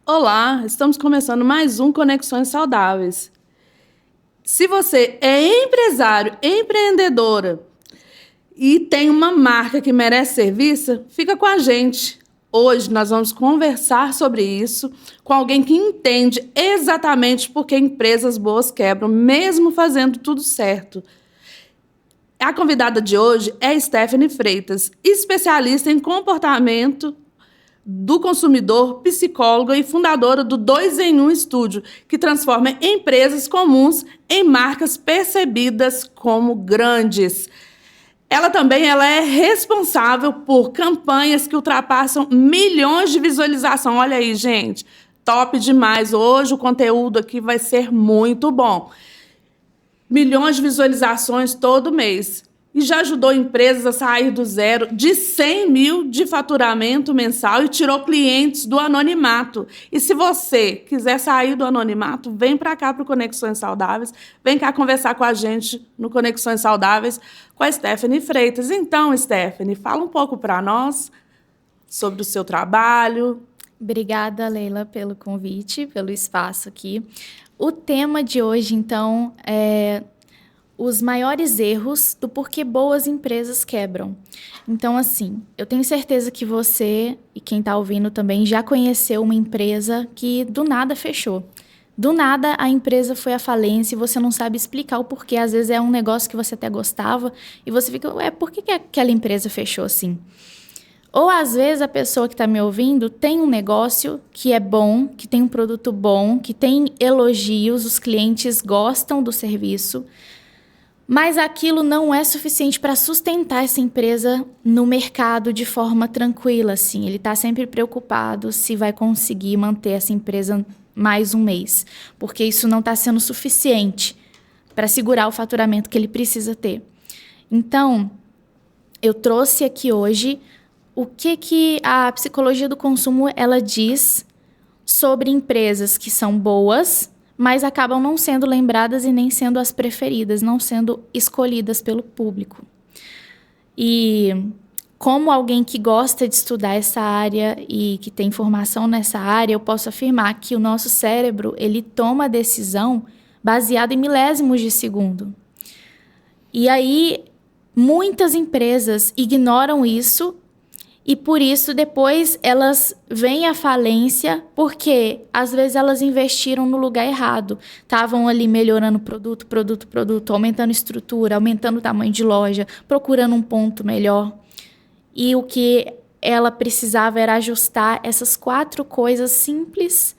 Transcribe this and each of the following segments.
Olá, estamos começando mais um Conexões Saudáveis. Se você é empresário, empreendedora e tem uma marca que merece ser vista, fica com a gente. Hoje nós vamos conversar sobre isso com alguém que entende exatamente por que empresas boas quebram, mesmo fazendo tudo certo. A convidada de hoje é Stephanie Freitas, especialista em comportamento do consumidor, psicóloga e fundadora do 2 em 1 Estúdio, que transforma empresas comuns em marcas percebidas como grandes. Ela é responsável por campanhas que ultrapassam milhões de visualização. Olha aí, gente, top demais. Hoje o conteúdo aqui vai ser muito bom. Milhões de visualizações todo mês. E já ajudou empresas a sair do zero de 100 mil de faturamento mensal e tirou clientes do anonimato. E se você quiser sair do anonimato, vem para cá para o Conexões Saudáveis, vem cá conversar com a gente no Conexões Saudáveis com a Stephanie Freitas. Então, Stephanie, fala um pouco para nós sobre o seu trabalho. Obrigada, Leila, pelo convite, pelo espaço aqui. O tema de hoje, então, é os maiores erros do porquê boas empresas quebram. Então, assim, eu tenho certeza que você e quem está ouvindo também já conheceu uma empresa que do nada fechou. Do nada a empresa foi à falência e você não sabe explicar o porquê. Às vezes é um negócio que você até gostava e você fica, por que aquela empresa fechou assim? Ou às vezes a pessoa que está me ouvindo tem um negócio que é bom, que tem um produto bom, que tem elogios, os clientes gostam do serviço, mas aquilo não é suficiente para sustentar essa empresa no mercado de forma tranquila, assim. Ele está sempre preocupado se vai conseguir manter essa empresa mais um mês, porque isso não está sendo suficiente para segurar o faturamento que ele precisa ter. Então, eu trouxe aqui hoje o que a psicologia do consumo ela diz sobre empresas que são boas, mas acabam não sendo lembradas e nem sendo as preferidas, não sendo escolhidas pelo público. E como alguém que gosta de estudar essa área e que tem formação nessa área, eu posso afirmar que o nosso cérebro ele toma a decisão baseado em milésimos de segundo. E aí, muitas empresas ignoram isso e, por isso, depois elas vêm à falência porque, às vezes, elas investiram no lugar errado. Estavam ali melhorando produto, aumentando estrutura, aumentando o tamanho de loja, procurando um ponto melhor. E o que ela precisava era ajustar essas 4 coisas simples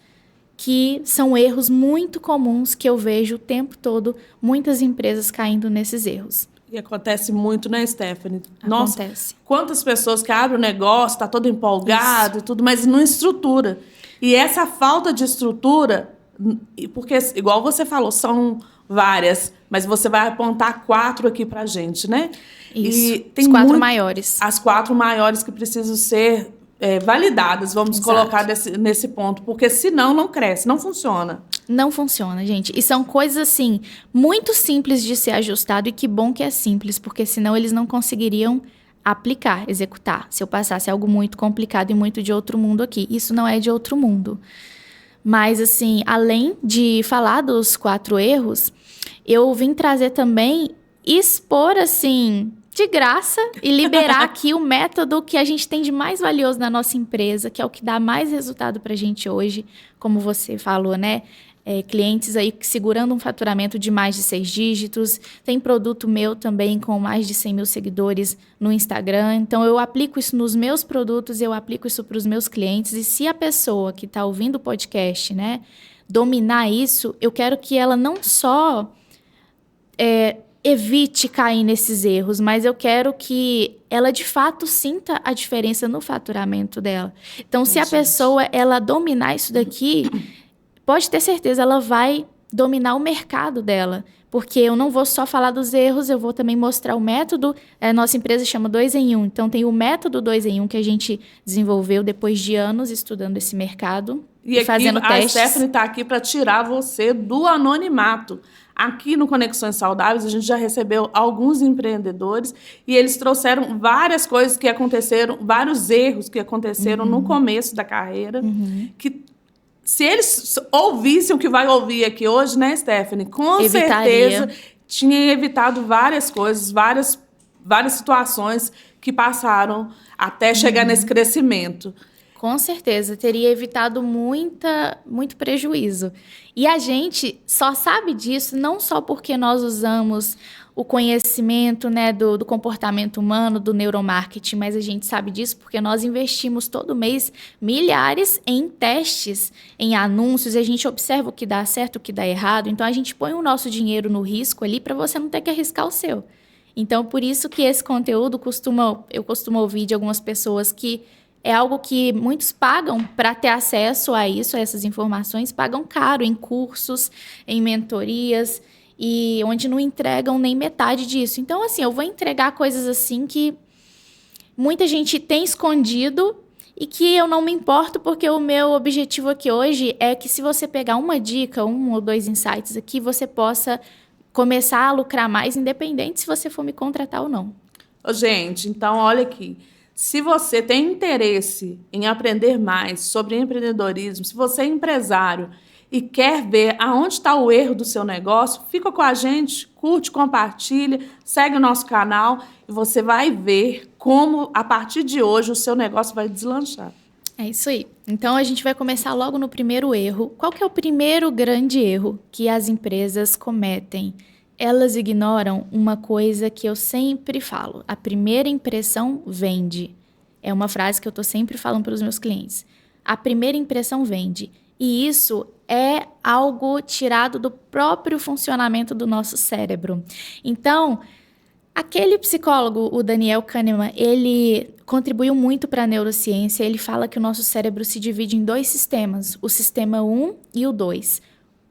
que são erros muito comuns que eu vejo o tempo todo, muitas empresas caindo nesses erros. E acontece muito, né, Stephanie? Acontece. Nossa, quantas pessoas que abrem o negócio, tá todo empolgado e tudo, mas não estrutura. E essa falta de estrutura, porque, igual você falou, são várias, mas você vai apontar 4 aqui pra gente, né? Isso, e tem as 4 maiores. As 4 maiores que precisam ser validadas, vamos Exato. colocar nesse ponto, porque senão não cresce, não funciona. Não funciona, gente. E são coisas, assim, muito simples de ser ajustado e que bom que é simples, porque senão eles não conseguiriam aplicar, executar. Se eu passasse algo muito complicado e muito de outro mundo aqui. Isso não é de outro mundo. Mas, assim, além de falar dos 4 erros, eu vim trazer também, expor, assim, de graça e liberar aqui o método que a gente tem de mais valioso na nossa empresa, que é o que dá mais resultado pra gente hoje, como você falou, né? Clientes aí segurando um faturamento de mais de 6 dígitos. Tem produto meu também com mais de 100 mil seguidores no Instagram. Então, eu aplico isso nos meus produtos, eu aplico isso para os meus clientes. E se a pessoa que está ouvindo o podcast, né, dominar isso, eu quero que ela não só evite cair nesses erros, mas eu quero que ela, de fato, sinta a diferença no faturamento dela. Então, se a pessoa ela dominar isso daqui, pode ter certeza, ela vai dominar o mercado dela. Porque eu não vou só falar dos erros, eu vou também mostrar o método. A nossa empresa chama 2 em 1. Então, tem o método 2 em 1 que a gente desenvolveu depois de anos estudando esse mercado e fazendo testes. A Stephanie está aqui para tirar você do anonimato. Aqui no Conexões Saudáveis, a gente já recebeu alguns empreendedores e eles trouxeram várias coisas que aconteceram, vários erros que aconteceram no começo da carreira, que se eles ouvissem o que vai ouvir aqui hoje, né, Stephanie? Com Evitaria. certeza tinha evitado várias coisas, várias situações que passaram até chegar nesse crescimento. Com certeza, teria evitado muito prejuízo. E a gente só sabe disso não só porque nós usamos o conhecimento, né, do comportamento humano, do neuromarketing, mas a gente sabe disso porque nós investimos todo mês milhares em testes, em anúncios, e a gente observa o que dá certo, o que dá errado. Então, a gente põe o nosso dinheiro no risco ali para você não ter que arriscar o seu. Então, por isso que esse conteúdo eu costumo ouvir de algumas pessoas que é algo que muitos pagam para ter acesso a isso, a essas informações, pagam caro em cursos, em mentorias, e onde não entregam nem metade disso. Então, assim, eu vou entregar coisas assim que muita gente tem escondido e que eu não me importo, porque o meu objetivo aqui hoje é que se você pegar uma dica, 1 ou 2 insights aqui, você possa começar a lucrar mais, independente se você for me contratar ou não. Ô, gente, então olha aqui. Se você tem interesse em aprender mais sobre empreendedorismo, se você é empresário e quer ver aonde está o erro do seu negócio, fica com a gente, curte, compartilha, segue o nosso canal e você vai ver como, a partir de hoje, o seu negócio vai deslanchar. É isso aí. Então, a gente vai começar logo no primeiro erro. Qual que é o primeiro grande erro que as empresas cometem? Elas ignoram uma coisa que eu sempre falo. A primeira impressão vende. É uma frase que eu estou sempre falando para os meus clientes. A primeira impressão vende. E isso é algo tirado do próprio funcionamento do nosso cérebro. Então, aquele psicólogo, o Daniel Kahneman, ele contribuiu muito para a neurociência. Ele fala que o nosso cérebro se divide em 2 sistemas, o sistema 1 e o 2.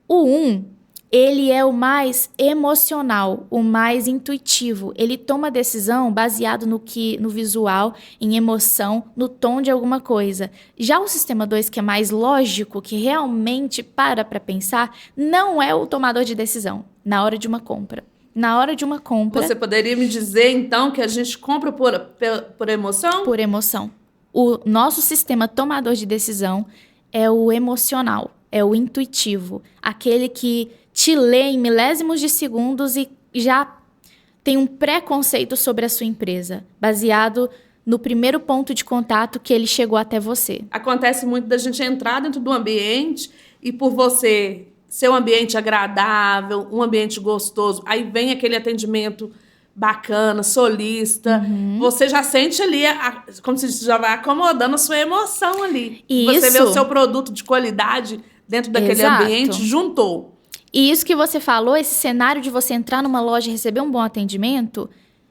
O 1, ele é o mais emocional, o mais intuitivo. Ele toma decisão baseado no visual, em emoção, no tom de alguma coisa. Já o sistema 2, que é mais lógico, que realmente para pensar, não é o tomador de decisão na hora de uma compra. Na hora de uma compra... Você poderia me dizer, então, que a gente compra por emoção? Por emoção. O nosso sistema tomador de decisão é o emocional, é o intuitivo. Aquele que te lê em milésimos de segundos e já tem um preconceito sobre a sua empresa, baseado no primeiro ponto de contato que ele chegou até você. Acontece muito da gente entrar dentro do ambiente e por você ser um ambiente agradável, um ambiente gostoso, aí vem aquele atendimento bacana, solista, você já sente ali, como se já vai acomodando a sua emoção ali. Isso. Você vê o seu produto de qualidade dentro daquele Exato. ambiente, juntou. E isso que você falou, esse cenário de você entrar numa loja e receber um bom atendimento,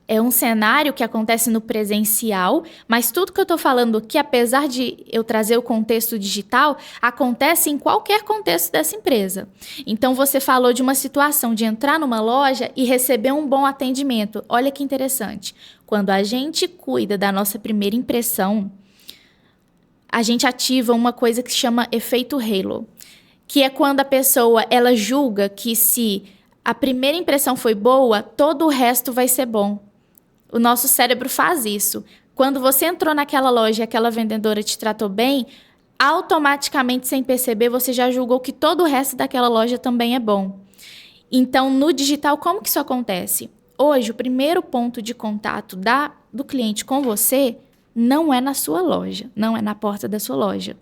é um cenário que acontece no presencial, mas tudo que eu estou falando aqui, apesar de eu trazer o contexto digital, acontece em qualquer contexto dessa empresa. Então, você falou de uma situação de entrar numa loja e receber um bom atendimento. Olha que interessante. Quando a gente cuida da nossa primeira impressão, a gente ativa uma coisa que se chama efeito halo, que é quando a pessoa ela julga que se a primeira impressão foi boa, todo o resto vai ser bom. O nosso cérebro faz isso. Quando você entrou naquela loja e aquela vendedora te tratou bem, automaticamente, sem perceber, você já julgou que todo o resto daquela loja também é bom. Então, no digital, como que isso acontece? Hoje, o primeiro ponto de contato do cliente com você não é na sua loja, não é na porta da sua loja.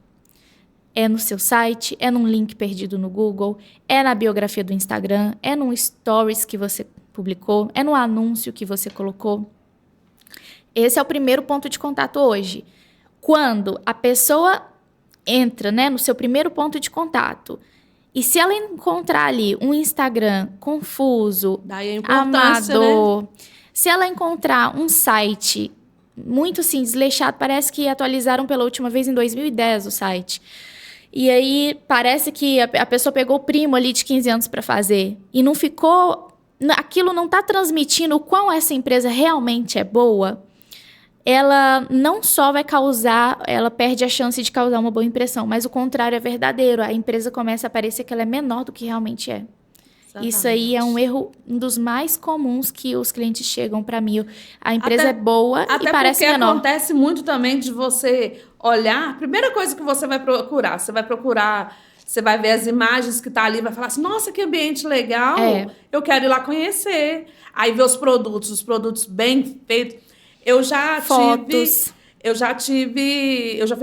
É no seu site, é num link perdido no Google, é na biografia do Instagram, é num stories que você publicou, é no anúncio que você colocou. Esse é o primeiro ponto de contato hoje. Quando a pessoa entra, né, no seu primeiro ponto de contato, e se ela encontrar ali um Instagram confuso, daí a importância, amador, né? Se ela encontrar um site muito assim, desleixado, parece que atualizaram pela última vez em 2010 o site. E aí parece que a pessoa pegou o primo ali de 15 anos para fazer e não ficou... Aquilo não está transmitindo o quão essa empresa realmente é boa. Ela não só vai causar... Ela perde a chance de causar uma boa impressão, mas o contrário é verdadeiro. A empresa começa a parecer que ela é menor do que realmente é. Exatamente. Isso aí é um erro, um dos mais comuns que os clientes chegam para mim. A empresa é boa e parece menor. Até porque acontece muito também de você olhar... Primeira coisa que você vai procurar Você vai ver as imagens que tá ali, vai falar assim, nossa, que ambiente legal, eu quero ir lá conhecer. Aí ver os produtos bem feitos. Eu já fui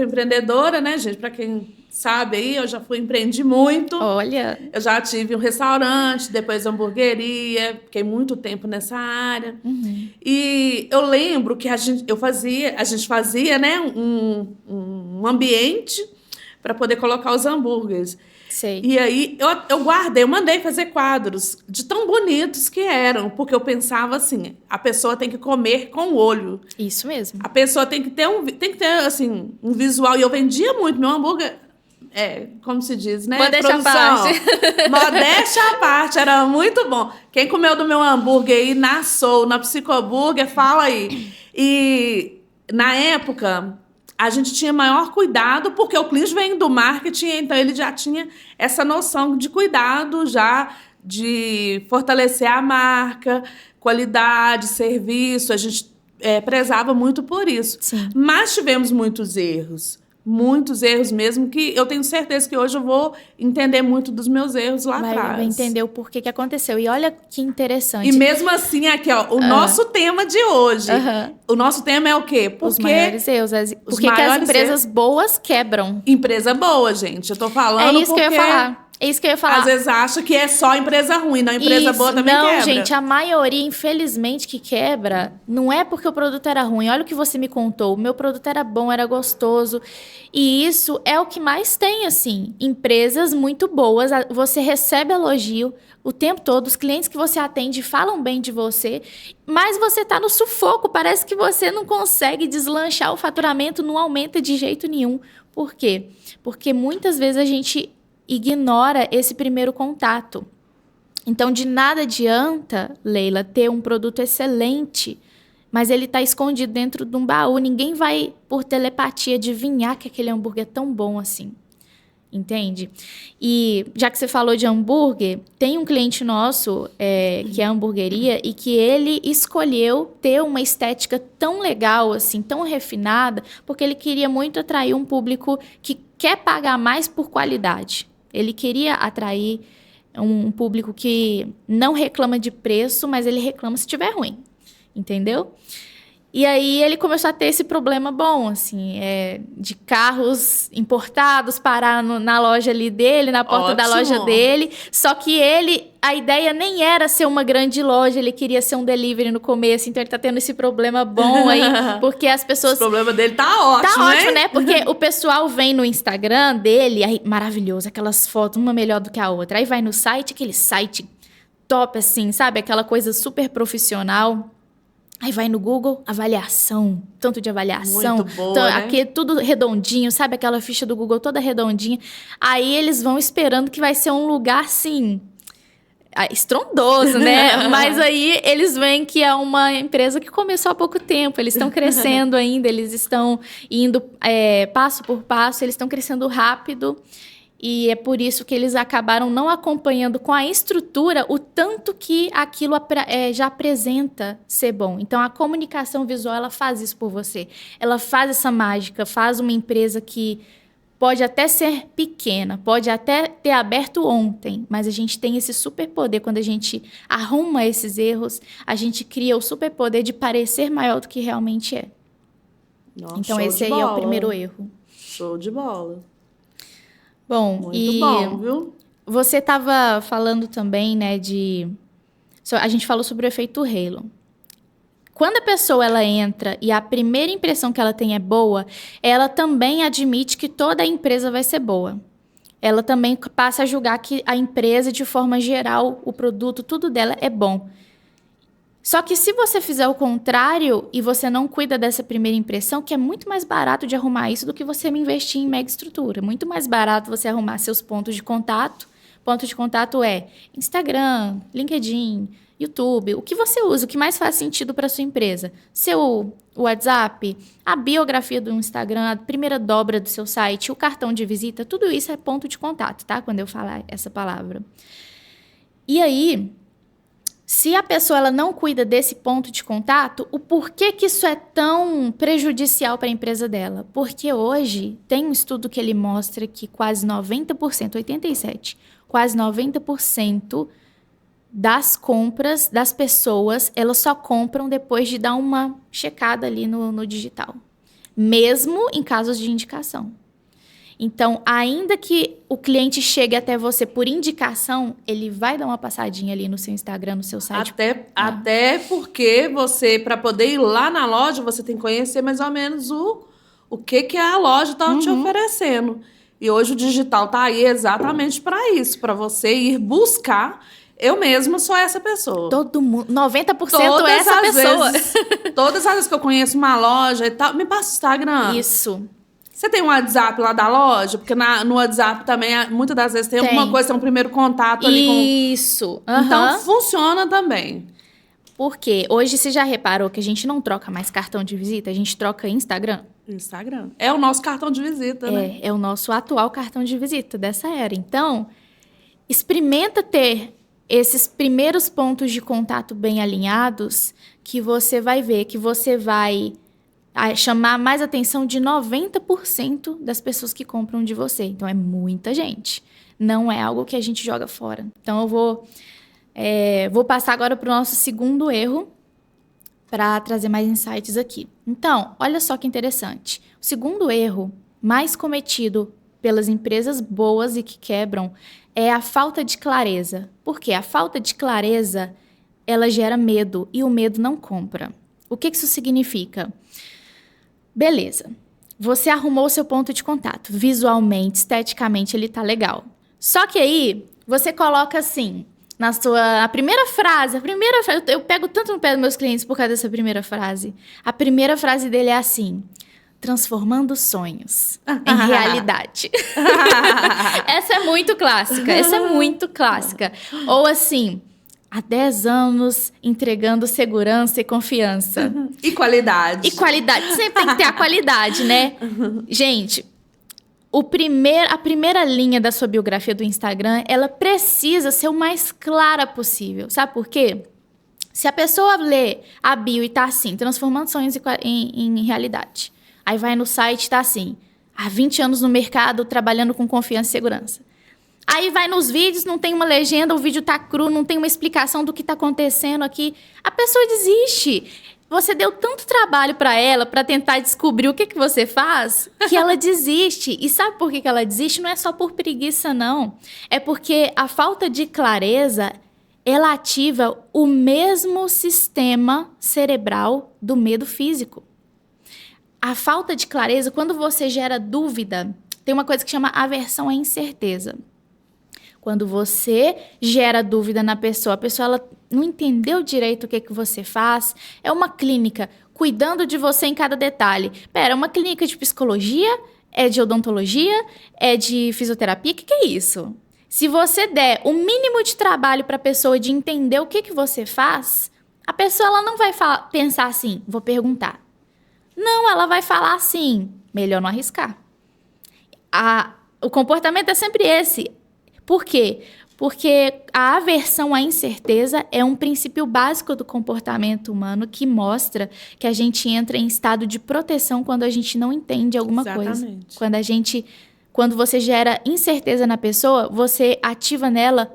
empreendedora, né, gente? Para quem sabe aí, eu já empreendi muito. Olha. Eu já tive um restaurante, depois hamburgueria, fiquei muito tempo nessa área. E eu lembro que a gente fazia, né, um ambiente para poder colocar os hambúrgueres. Sei. E aí eu mandei fazer quadros de tão bonitos que eram, porque eu pensava assim, a pessoa tem que comer com o olho. Isso mesmo. A pessoa tem que ter assim, um visual. E eu vendia muito meu hambúrguer, como se diz, né? Modéstia à parte. Modéstia à parte, era muito bom. Quem comeu do meu hambúrguer aí na Soul, na Psicoburger, fala aí. E na época, a gente tinha maior cuidado, porque o cliente vem do marketing, então ele já tinha essa noção de cuidado, já de fortalecer a marca, qualidade, serviço. A gente prezava muito por isso. Sim. Mas tivemos muitos erros mesmo, que eu tenho certeza que hoje eu vou entender muito dos meus erros lá atrás. Vai entender o porquê que aconteceu. E olha que interessante. E mesmo assim, aqui, ó, o nosso tema de hoje. O nosso tema é o quê? Os maiores erros. Por que as empresas boas quebram? Empresa boa, gente. Eu tô falando isso que eu ia falar. É isso que eu ia falar. Às vezes acha que é só empresa ruim, não, empresa boa também quebra. Não, gente, a maioria, infelizmente, que quebra, não é porque o produto era ruim. Olha o que você me contou. O meu produto era bom, era gostoso. E isso é o que mais tem, assim. Empresas muito boas, você recebe elogio o tempo todo, os clientes que você atende falam bem de você, mas você tá no sufoco, parece que você não consegue deslanchar o faturamento, não aumenta de jeito nenhum. Por quê? Porque muitas vezes a gente ignora esse primeiro contato. Então, de nada adianta, Leila, ter um produto excelente, mas ele está escondido dentro de um baú. Ninguém vai, por telepatia, adivinhar que aquele hambúrguer é tão bom assim. Entende? E, já que você falou de hambúrguer, tem um cliente nosso, que é a hamburgueria, e que ele escolheu ter uma estética tão legal, assim, tão refinada, porque ele queria muito atrair um público que quer pagar mais por qualidade. Ele queria atrair um público que não reclama de preço, mas ele reclama se estiver ruim. Entendeu? E aí ele começou a ter esse problema bom, assim, de carros importados parar na loja ali dele, na porta da loja dele. Só que a ideia nem era ser uma grande loja, ele queria ser um delivery no começo, então ele tá tendo esse problema bom aí, porque as pessoas... O problema dele tá ótimo, Tá ótimo, né? Porque o pessoal vem no Instagram dele, aí, maravilhoso, aquelas fotos, uma melhor do que a outra. Aí vai no site, aquele site top, assim, sabe? Aquela coisa super profissional. Aí vai no Google, avaliação, tanto de avaliação. Muito boa, né? Aqui tudo redondinho, sabe? Aquela ficha do Google toda redondinha. Aí eles vão esperando que vai ser um lugar, assim, estrondoso, né? Mas aí eles veem que é uma empresa que começou há pouco tempo. Eles estão crescendo ainda, eles estão indo passo por passo, eles estão crescendo rápido. E é por isso que eles acabaram não acompanhando com a estrutura o tanto que aquilo já apresenta ser bom. Então, a comunicação visual, ela faz isso por você. Ela faz essa mágica, faz uma empresa que pode até ser pequena, pode até ter aberto ontem, mas a gente tem esse superpoder. Quando a gente arruma esses erros, a gente cria o superpoder de parecer maior do que realmente é. Nossa, então, esse aí é o primeiro erro. Show de bola. Bom, muito bom, viu? Você estava falando também, né, a gente falou sobre o efeito halo. Quando a pessoa ela entra e a primeira impressão que ela tem é boa, ela também admite que toda a empresa vai ser boa. Ela também passa a julgar que a empresa, de forma geral, o produto, tudo dela é bom. Só que se você fizer o contrário e você não cuida dessa primeira impressão, que é muito mais barato de arrumar isso do que você investir em mega estrutura. Muito mais barato você arrumar seus pontos de contato. Ponto de contato é Instagram, LinkedIn, YouTube. O que você usa, o que mais faz sentido para sua empresa? Seu WhatsApp, a biografia do Instagram, a primeira dobra do seu site, o cartão de visita, tudo isso é ponto de contato, tá? Quando eu falar essa palavra. E aí... Se a pessoa ela não cuida desse ponto de contato, o porquê que isso é tão prejudicial para a empresa dela? Porque hoje tem um estudo que ele mostra que quase 90%, 87%, quase 90% das compras das pessoas, elas só compram depois de dar uma checada ali no digital. Mesmo em casos de indicação. Então, ainda que o cliente chegue até você por indicação, ele vai dar uma passadinha ali no seu Instagram, no seu site. Até porque você, para poder ir lá na loja, você tem que conhecer mais ou menos o que a loja está te oferecendo. E hoje o digital está aí exatamente para isso, para você ir buscar. Eu mesma sou essa pessoa. Todo mundo, 90% é essa pessoa. Todas as vezes que eu conheço uma loja e tal, me passa o Instagram. Isso. Você tem um WhatsApp lá da loja? Porque no WhatsApp também, muitas das vezes, tem alguma coisa, tem um primeiro contato ali com... Isso. Então, funciona também. Porque hoje você já reparou que a gente não troca mais cartão de visita, a gente troca Instagram? Instagram. É o nosso cartão de visita, né? É o nosso atual cartão de visita dessa era. Então, experimenta ter esses primeiros pontos de contato bem alinhados, que você vai ver que você vai chamar mais atenção de 90% das pessoas que compram de você. Então, é muita gente. Não é algo que a gente joga fora. Então, eu vou passar agora para o nosso segundo erro, para trazer mais insights aqui. Então, olha só que interessante. O segundo erro mais cometido pelas empresas boas e que quebram é a falta de clareza. Por quê? A falta de clareza, ela gera medo e o medo não compra. O que isso significa? Beleza, você arrumou o seu ponto de contato. Visualmente, esteticamente, ele tá legal. Só que aí, você coloca assim, a primeira frase, eu pego tanto no pé dos meus clientes por causa dessa primeira frase. A primeira frase dele é assim: transformando sonhos em realidade. Essa é muito clássica. Ou assim, há 10 anos entregando segurança e confiança. E qualidade. Sempre tem que ter a qualidade, né? Gente, a primeira linha da sua biografia do Instagram, ela precisa ser o mais clara possível. Sabe por quê? Se a pessoa lê a bio e tá assim, transformando sonhos em realidade. Aí vai no site e tá assim, há 20 anos no mercado, trabalhando com confiança e segurança. Aí vai nos vídeos, não tem uma legenda, o vídeo tá cru, não tem uma explicação do que tá acontecendo aqui. A pessoa desiste. Você deu tanto trabalho para ela, para tentar descobrir o que você faz, que ela desiste. E sabe por que ela desiste? Não é só por preguiça, não. É porque a falta de clareza, ela ativa o mesmo sistema cerebral do medo físico. A falta de clareza, quando você gera dúvida, tem uma coisa que chama aversão à incerteza. Quando você gera dúvida na pessoa, a pessoa ela não entendeu direito o que você faz. É uma clínica cuidando de você em cada detalhe. Pera, é uma clínica de psicologia? É de odontologia? É de fisioterapia? O que é isso? Se você der o mínimo de trabalho para a pessoa de entender o que você faz, a pessoa ela não vai pensar assim, vou perguntar. Não, ela vai falar assim, melhor não arriscar. O comportamento é sempre esse. Por quê? Porque a aversão à incerteza é um princípio básico do comportamento humano que mostra que a gente entra em estado de proteção quando a gente não entende alguma coisa. Quando você gera incerteza na pessoa, você ativa nela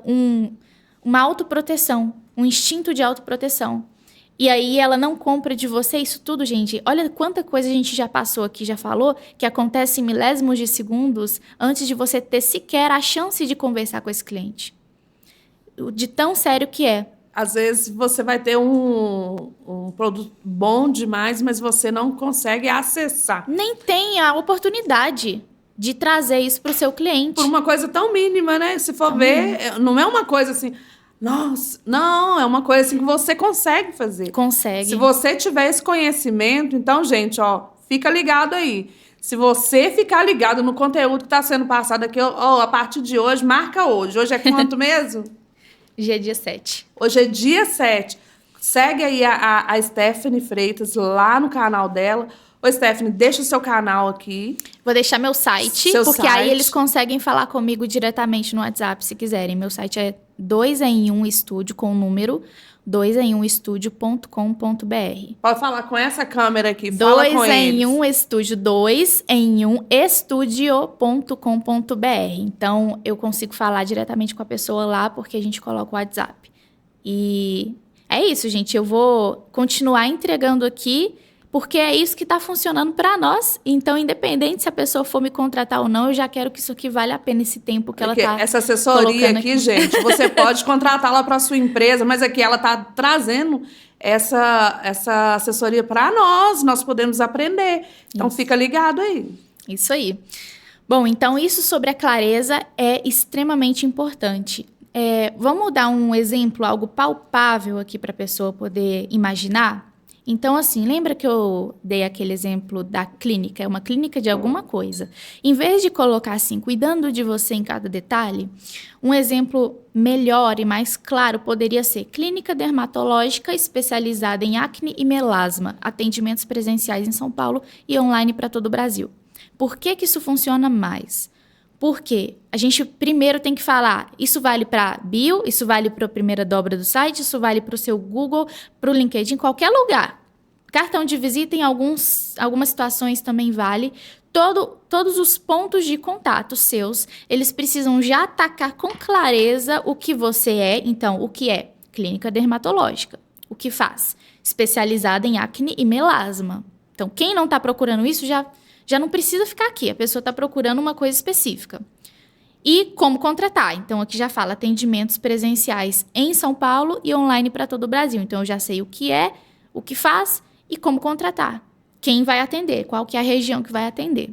uma autoproteção, um instinto de autoproteção. E aí ela não compra de você isso tudo, gente. Olha quanta coisa a gente já passou aqui, já falou, que acontece em milésimos de segundos antes de você ter sequer a chance de conversar com esse cliente. De tão sério que é. Às vezes você vai ter um produto bom demais, mas você não consegue acessar. Nem tem a oportunidade de trazer isso para o seu cliente. Por uma coisa tão mínima, né? Se for ver, não é uma coisa assim... Nossa, não, é uma coisa assim que você consegue fazer. Consegue. Se você tiver esse conhecimento, então, gente, fica ligado aí. Se você ficar ligado no conteúdo que está sendo passado aqui, a partir de hoje, marca hoje. Hoje é quanto mesmo? Hoje é dia 7. Hoje é dia 7. Segue aí a Stephanie Freitas lá no canal dela. Ô, Stephanie, deixa o seu canal aqui. Vou deixar meu site, porque aí eles conseguem falar comigo diretamente no WhatsApp, se quiserem. Meu site é 2em1estúdio, com o número 2em1estúdio.com.br. Pode falar com essa câmera aqui, fala com eles. 2em1estúdio, 2em1estúdio.com.br. Então, eu consigo falar diretamente com a pessoa lá, porque a gente coloca o WhatsApp. E é isso, gente. Eu vou continuar entregando aqui, porque é isso que está funcionando para nós. Então, independente se a pessoa for me contratar ou não, eu já quero que isso aqui vale a pena, esse tempo que ela está essa assessoria aqui, gente, você pode contratá-la para sua empresa, mas aqui ela está trazendo essa assessoria para nós podemos aprender. Então, fica ligado aí. Isso aí. Bom, então, isso sobre a clareza é extremamente importante. Vamos dar um exemplo, algo palpável aqui para a pessoa poder imaginar? Então, assim, lembra que eu dei aquele exemplo da clínica? É uma clínica de alguma coisa. Em vez de colocar assim, cuidando de você em cada detalhe, um exemplo melhor e mais claro poderia ser clínica dermatológica especializada em acne e melasma, atendimentos presenciais em São Paulo e online para todo o Brasil. Por que isso funciona mais? Porque a gente primeiro tem que falar, isso vale para bio, isso vale para a primeira dobra do site, isso vale para o seu Google, para o LinkedIn, qualquer lugar. Cartão de visita, em algumas situações também vale. Todos os pontos de contato seus, eles precisam já atacar com clareza o que você é. Então, o que é? Clínica dermatológica. O que faz? Especializada em acne e melasma. Então, quem não está procurando isso já não precisa ficar aqui. A pessoa está procurando uma coisa específica. E como contratar? Então, aqui já fala atendimentos presenciais em São Paulo e online para todo o Brasil. Então, eu já sei o que é, o que faz e como contratar. Quem vai atender, qual que é a região que vai atender.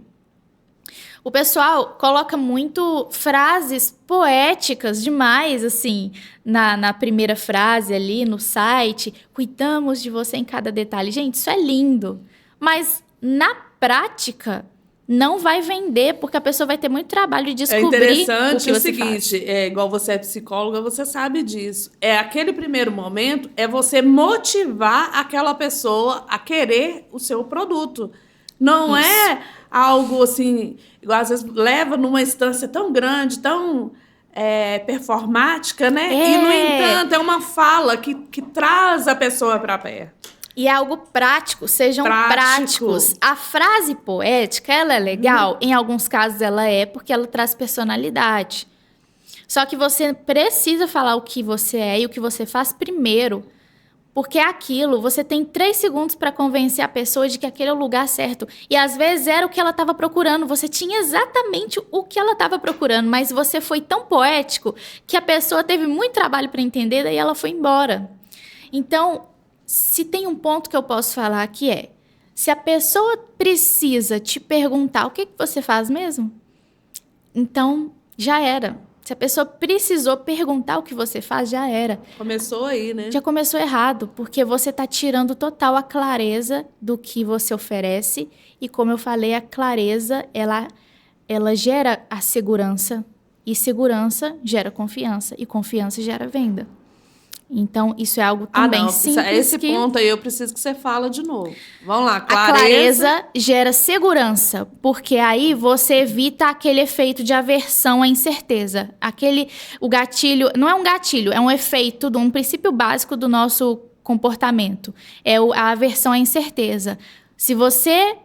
O pessoal coloca muito frases poéticas demais, assim, na primeira frase ali no site. Cuidamos de você em cada detalhe. Gente, isso é lindo. Mas, na prática, não vai vender, porque a pessoa vai ter muito trabalho de descobrir o que você faz. É interessante o seguinte, igual você é psicóloga, você sabe disso. Aquele primeiro momento é você motivar aquela pessoa a querer o seu produto. Não é algo assim, igual às vezes leva numa instância tão grande, tão performática, né? E, no entanto, é uma fala que traz a pessoa para perto. E é algo prático, sejam práticos. A frase poética, ela é legal? Em alguns casos ela é, porque ela traz personalidade. Só que você precisa falar o que você é e o que você faz primeiro. Porque é aquilo, você tem 3 segundos para convencer a pessoa de que aquele é o lugar certo. E às vezes era o que ela estava procurando, você tinha exatamente o que ela estava procurando, mas você foi tão poético que a pessoa teve muito trabalho para entender, daí ela foi embora. Então, se tem um ponto que eu posso falar aqui se a pessoa precisa te perguntar o que você faz mesmo, então já era. Se a pessoa precisou perguntar o que você faz, já era. Começou aí, né? Já começou errado, porque você está tirando total a clareza do que você oferece. E como eu falei, a clareza, ela gera a segurança. E segurança gera confiança. E confiança gera venda. Então, isso é algo também simples. Esse ponto aí eu preciso que você fala de novo. Vamos lá, clareza. A clareza gera segurança, porque aí você evita aquele efeito de aversão à incerteza. O gatilho, não é um gatilho, é um efeito, um princípio básico do nosso comportamento. É a aversão à incerteza. Se você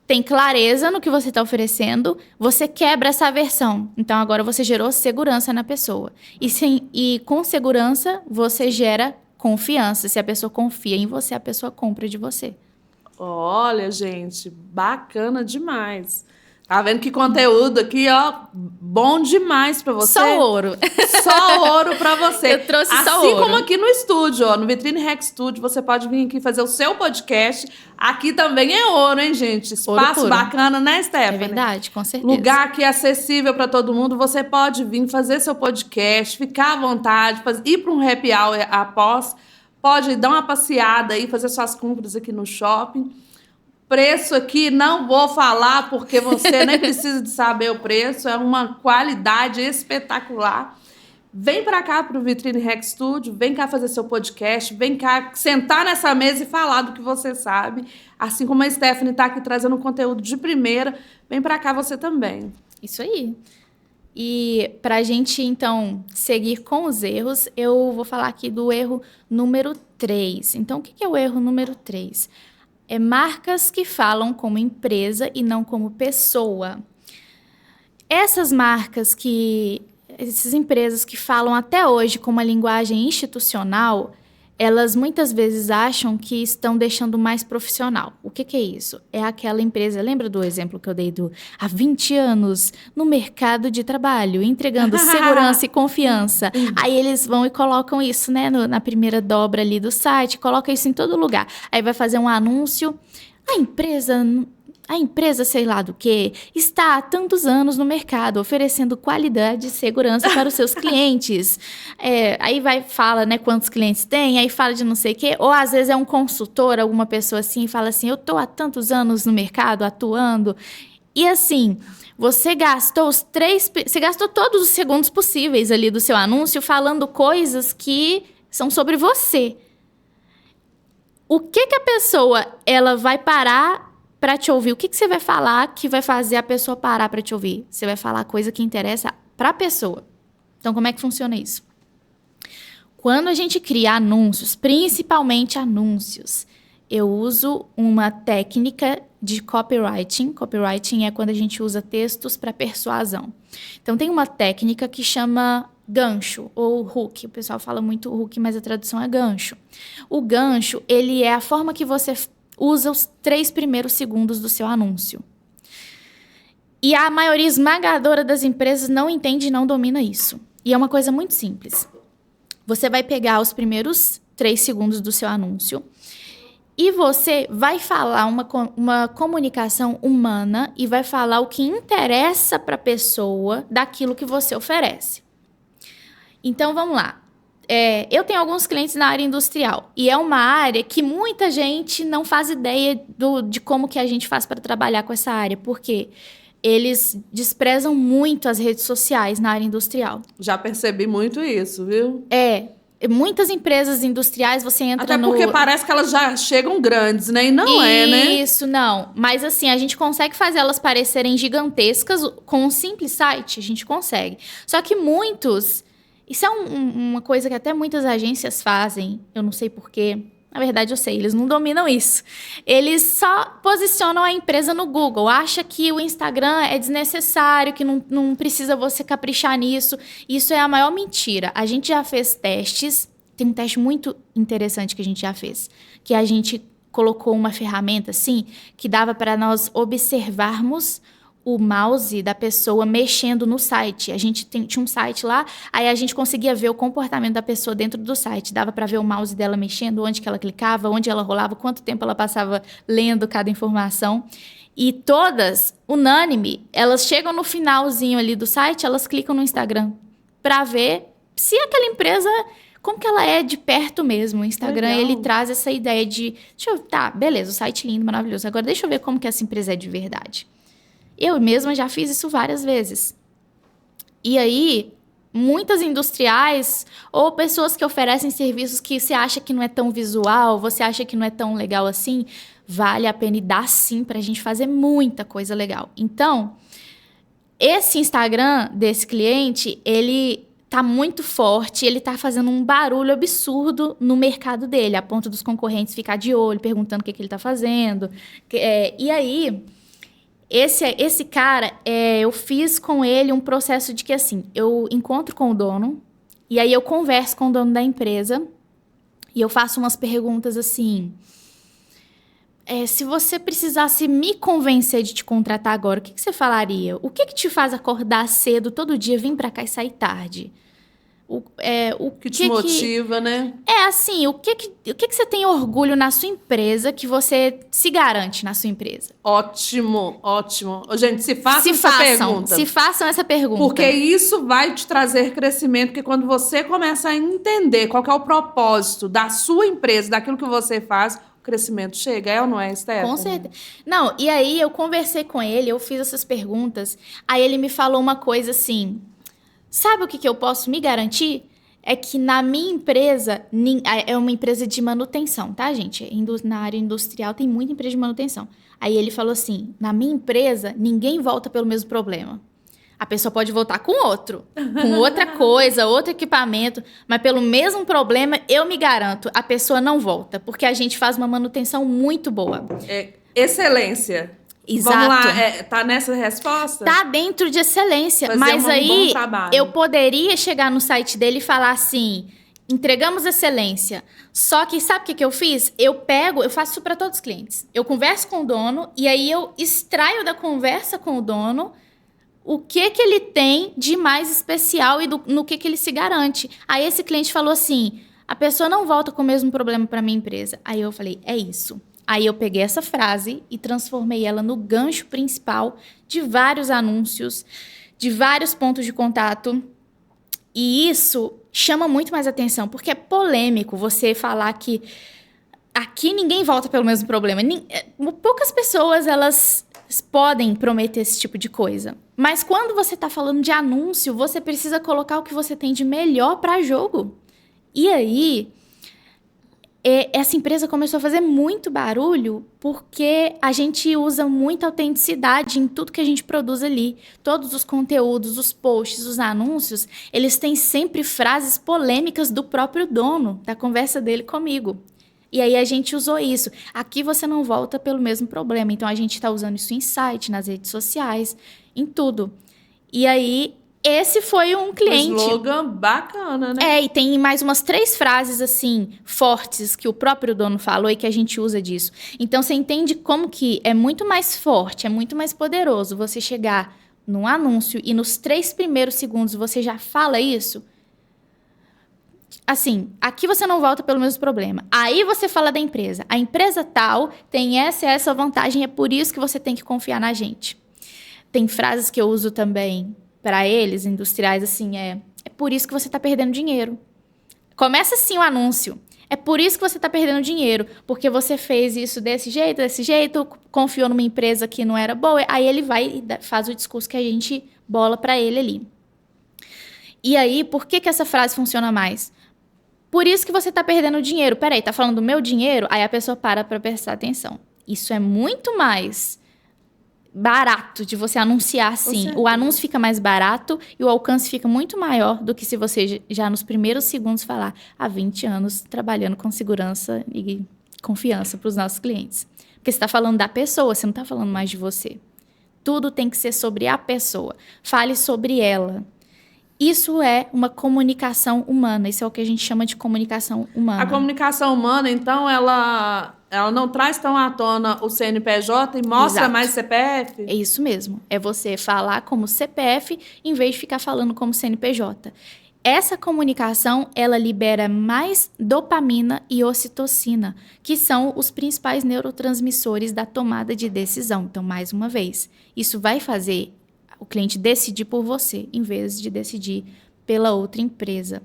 tem clareza no que você está oferecendo, você quebra essa aversão. Então, agora você gerou segurança na pessoa. E com segurança, você gera confiança. Se a pessoa confia em você, a pessoa compra de você. Olha, gente, bacana demais. Tá vendo que conteúdo aqui, ó, bom demais pra você. Só ouro. Só ouro pra você. Eu trouxe só ouro. Assim como aqui no estúdio, ó, no Vitrine Hack Studio, você pode vir aqui fazer o seu podcast. Aqui também é ouro, hein, gente? Espaço bacana, né, Stephanie? É verdade, com certeza. Lugar que é acessível pra todo mundo. Você pode vir fazer seu podcast, ficar à vontade, ir pra um happy hour após. Pode dar uma passeada aí, fazer suas compras aqui no shopping. Preço aqui, não vou falar porque você nem precisa de saber o preço, é uma qualidade espetacular. vem para cá pro Vitrine Hack Studio, vem cá fazer seu podcast, vem cá sentar nessa mesa e falar do que você sabe. Assim como a Stephanie está aqui trazendo conteúdo de primeira, vem para cá você também. Isso aí. E para a gente, então, seguir com os erros, eu vou falar aqui do erro número 3. Então, o que é o erro número 3? É marcas que falam como empresa e não como pessoa. Essas empresas que falam até hoje com uma linguagem institucional, elas muitas vezes acham que estão deixando mais profissional. O que é isso? É aquela empresa, lembra do exemplo que eu dei há 20 anos no mercado de trabalho, entregando segurança e confiança. Aí eles vão e colocam isso, né, na primeira dobra ali do site, coloca isso em todo lugar. Aí vai fazer um anúncio, a empresa, sei lá do que, está há tantos anos no mercado, oferecendo qualidade e segurança para os seus clientes. Aí fala, né, quantos clientes tem, aí fala de não sei o quê, ou às vezes é um consultor, alguma pessoa assim, e fala assim, eu estou há tantos anos no mercado, atuando. E assim, você gastou todos os segundos possíveis ali do seu anúncio falando coisas que são sobre você. O que a pessoa, ela vai parar para te ouvir? O que você vai falar que vai fazer a pessoa parar para te ouvir? Você vai falar coisa que interessa para a pessoa. Então, como é que funciona isso? Quando a gente cria anúncios, principalmente anúncios, eu uso uma técnica de copywriting. Copywriting é quando a gente usa textos para persuasão. Então, tem uma técnica que chama gancho ou hook. O pessoal fala muito hook, mas a tradução é gancho. O gancho, ele é a forma que você usa os 3 primeiros segundos do seu anúncio. E a maioria esmagadora das empresas não entende e não domina isso. E é uma coisa muito simples. Você vai pegar os primeiros 3 segundos do seu anúncio e você vai falar uma comunicação humana e vai falar o que interessa para a pessoa daquilo que você oferece. Então, vamos lá. Eu tenho alguns clientes na área industrial e é uma área que muita gente não faz ideia de como que a gente faz para trabalhar com essa área, porque eles desprezam muito as redes sociais na área industrial. Já percebi muito isso, viu? Muitas empresas industriais você entra Até porque parece que elas já chegam grandes, né? E não né? Isso, não. Mas assim, a gente consegue fazer elas parecerem gigantescas com um simples site, a gente consegue. Só que muitos... Isso é uma coisa que até muitas agências fazem, eu não sei porquê. Na verdade, eu sei, eles não dominam isso. Eles só posicionam a empresa no Google, acha que o Instagram é desnecessário, que não precisa você caprichar nisso. Isso é a maior mentira. A gente já fez testes, tem um teste muito interessante que a gente já fez, que a gente colocou uma ferramenta assim, que dava para nós observarmos o mouse da pessoa mexendo no site. A gente tinha um site lá, aí a gente conseguia ver o comportamento da pessoa dentro do site. Dava para ver o mouse dela mexendo, onde que ela clicava, onde ela rolava, quanto tempo ela passava lendo cada informação. E todas, unânime, elas chegam no finalzinho ali do site, elas clicam no Instagram para ver se aquela empresa, como que ela é de perto mesmo. O Instagram, ele traz essa ideia de, beleza, o site lindo, maravilhoso. Agora deixa eu ver como que essa empresa é de verdade. Eu mesma já fiz isso várias vezes. E aí, muitas industriais ou pessoas que oferecem serviços que você acha que não é tão visual, você acha que não é tão legal assim, vale a pena e dá sim pra gente fazer muita coisa legal. Então, esse Instagram desse cliente, ele tá muito forte, ele tá fazendo um barulho absurdo no mercado dele, a ponto dos concorrentes ficar de olho, perguntando o que ele tá fazendo. E aí... Esse cara, eu fiz com ele um processo de que, assim, eu encontro com o dono e aí eu converso com o dono da empresa e eu faço umas perguntas assim, se você precisasse me convencer de te contratar agora, o que você falaria? O que te faz acordar cedo todo dia, vir pra cá e sair tarde? O que te motiva, né? Assim, o que você tem orgulho na sua empresa que você se garante na sua empresa? Ótimo, ótimo. Gente, se façam essa pergunta. Porque isso vai te trazer crescimento, porque quando você começa a entender qual que é o propósito da sua empresa, daquilo que você faz, o crescimento chega, ou não é, Stephanie? Com certeza. Não, e aí eu conversei com ele, eu fiz essas perguntas, aí ele me falou uma coisa assim... Sabe o que eu posso me garantir? É que na minha empresa, é uma empresa de manutenção, tá, gente? Na área industrial tem muita empresa de manutenção. Aí ele falou assim, na minha empresa, ninguém volta pelo mesmo problema. A pessoa pode voltar com com outra coisa, outro equipamento, mas pelo mesmo problema, eu me garanto, a pessoa não volta, porque a gente faz uma manutenção muito boa. Excelência. Exato. Vamos lá, tá nessa resposta? Tá dentro de excelência, Fazer mas aí bom trabalho. Eu poderia chegar no site dele e falar assim, entregamos excelência. Só que sabe o que eu fiz? Eu faço isso para todos os clientes. Eu converso com o dono e aí eu extraio da conversa com o dono o que ele tem de mais especial e no que ele se garante. Aí esse cliente falou assim, a pessoa não volta com o mesmo problema para minha empresa. Aí eu falei, é isso. Aí eu peguei essa frase e transformei ela no gancho principal de vários anúncios, de vários pontos de contato. E isso chama muito mais atenção, porque é polêmico você falar que aqui ninguém volta pelo mesmo problema. Poucas pessoas, elas podem prometer esse tipo de coisa. Mas quando você está falando de anúncio, você precisa colocar o que você tem de melhor para jogo. E aí, essa empresa começou a fazer muito barulho porque a gente usa muita autenticidade em tudo que a gente produz ali. Todos os conteúdos, os posts, os anúncios, eles têm sempre frases polêmicas do próprio dono, da conversa dele comigo. E aí a gente usou isso. Aqui você não volta pelo mesmo problema. Então a gente está usando isso em site, nas redes sociais, em tudo. E aí esse foi um cliente. Um slogan bacana, né? E tem mais umas 3 frases assim fortes que o próprio dono falou e que a gente usa disso. Então você entende como que é muito mais forte, é muito mais poderoso você chegar num anúncio e nos 3 primeiros segundos você já fala isso. Assim, aqui você não volta pelo mesmo problema. Aí você fala da empresa. A empresa tal tem essa vantagem, é por isso que você tem que confiar na gente. Tem frases que eu uso também para eles, industriais, assim, é por isso que você está perdendo dinheiro. Começa assim o anúncio. É por isso que você está perdendo dinheiro, porque você fez isso desse jeito, confiou numa empresa que não era boa, aí ele vai e faz o discurso que a gente bola para ele ali. E aí, por que essa frase funciona mais? Por isso que você está perdendo dinheiro. Peraí, tá falando do meu dinheiro? Aí a pessoa para prestar atenção. Isso é muito mais barato de você anunciar assim. O anúncio fica mais barato e o alcance fica muito maior do que se você já nos primeiros segundos falar há 20 anos trabalhando com segurança e confiança para os nossos clientes. Porque você está falando da pessoa, você não está falando mais de você. Tudo tem que ser sobre a pessoa. Fale sobre ela. Isso é uma comunicação humana. Isso é o que a gente chama de comunicação humana. A comunicação humana, então, ela não traz tão à tona o CNPJ e mostra Exato. mais CPF? É isso mesmo. É você falar como CPF em vez de ficar falando como CNPJ. Essa comunicação, ela libera mais dopamina e ocitocina, que são os principais neurotransmissores da tomada de decisão. Então, mais uma vez, isso vai fazer o cliente decidir por você, em vez de decidir pela outra empresa.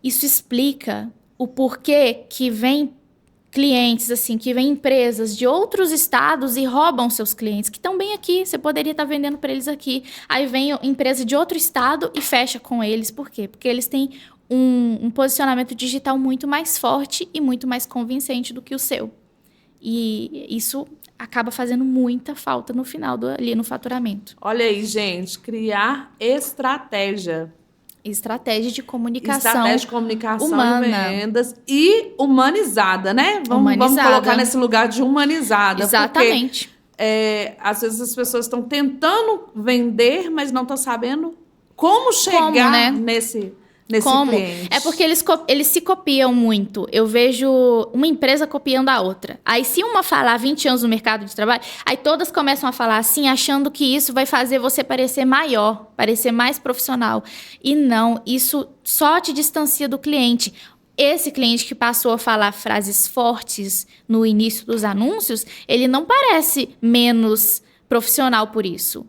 Isso explica o porquê que vem clientes, assim, que vem empresas de outros estados e roubam seus clientes, que estão bem aqui, você poderia estar vendendo para eles aqui. Aí vem empresa de outro estado e fecha com eles. Por quê? Porque eles têm um posicionamento digital muito mais forte e muito mais convincente do que o seu. E isso acaba fazendo muita falta no final, ali no faturamento. Olha aí, gente, criar estratégia. Estratégia de comunicação. Estratégia de comunicação humana. E vendas e humanizada, né? Vamos colocar nesse lugar de humanizada. Exatamente. Porque, às vezes as pessoas estão tentando vender, mas não estão sabendo como chegar nesse cliente. É porque eles se copiam muito. Eu vejo uma empresa copiando a outra. Aí se uma falar 20 anos no mercado de trabalho, aí todas começam a falar assim, achando que isso vai fazer você parecer maior, parecer mais profissional. E não, isso só te distancia do cliente. Esse cliente que passou a falar frases fortes no início dos anúncios, ele não parece menos profissional por isso.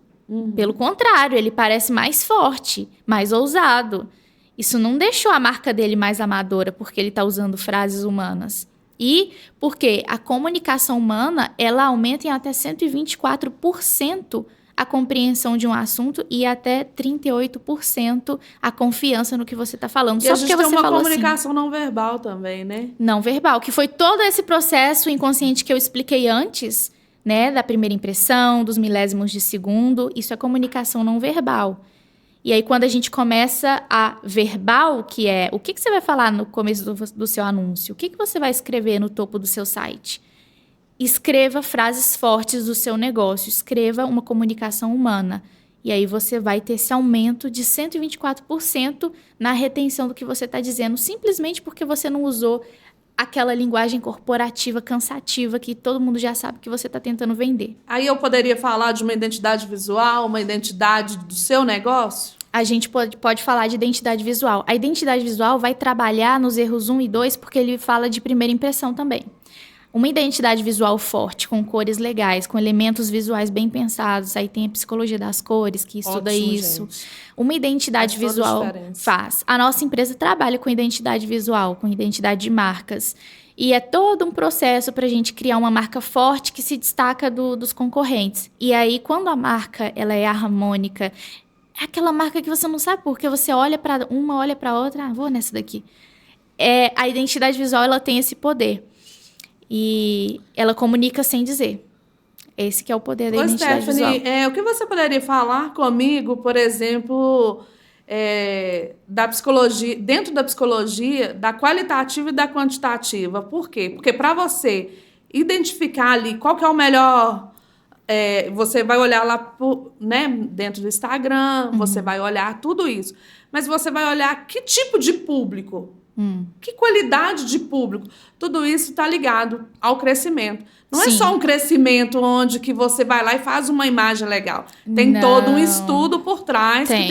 Pelo contrário, ele parece mais forte, mais ousado. Isso não deixou a marca dele mais amadora porque ele está usando frases humanas. E porque a comunicação humana, ela aumenta em até 124% a compreensão de um assunto e até 38% a confiança no que você está falando. E só a gente porque tem você uma falou comunicação não verbal também, né? não verbal, que foi todo esse processo inconsciente que eu expliquei antes, né, da primeira impressão, dos milésimos de segundo. Isso é comunicação não verbal. E aí, quando a gente começa a verbal, que é o que você vai falar no começo do seu anúncio? O que você vai escrever no topo do seu site? Escreva frases fortes do seu negócio, escreva uma comunicação humana. E aí você vai ter esse aumento de 124% na retenção do que você está dizendo, simplesmente porque você não usou aquela linguagem corporativa cansativa que todo mundo já sabe que você está tentando vender. Aí eu poderia falar de uma identidade visual, uma identidade do seu negócio? A gente pode falar de identidade visual. A identidade visual vai trabalhar nos erros 1 e 2 porque ele fala de primeira impressão também. Uma identidade visual forte, com cores legais, com elementos visuais bem pensados, aí tem a psicologia das cores, que estuda Ótimo, isso. gente. Uma identidade Faz toda a visual diferença. faz. A nossa empresa trabalha com identidade visual, com identidade de marcas. E é todo um processo para a gente criar uma marca forte que se destaca dos concorrentes. E aí, quando a marca ela é harmônica, é aquela marca que você não sabe porque você olha para uma, olha para outra, vou nessa daqui. A identidade visual ela tem esse poder. E ela comunica sem dizer. Esse que é o poder da identidade Stephanie, visual. o que você poderia falar comigo, por exemplo, da psicologia, dentro da psicologia, da qualitativa e da quantitativa? Por quê? Porque para você identificar ali qual que é o melhor, você vai olhar lá, né, dentro do Instagram, você vai olhar tudo isso, mas você vai olhar que tipo de público. Que qualidade de público. Tudo isso está ligado ao crescimento. Não Sim. é só um crescimento onde que você vai lá e faz uma imagem legal. Tem todo um estudo por trás que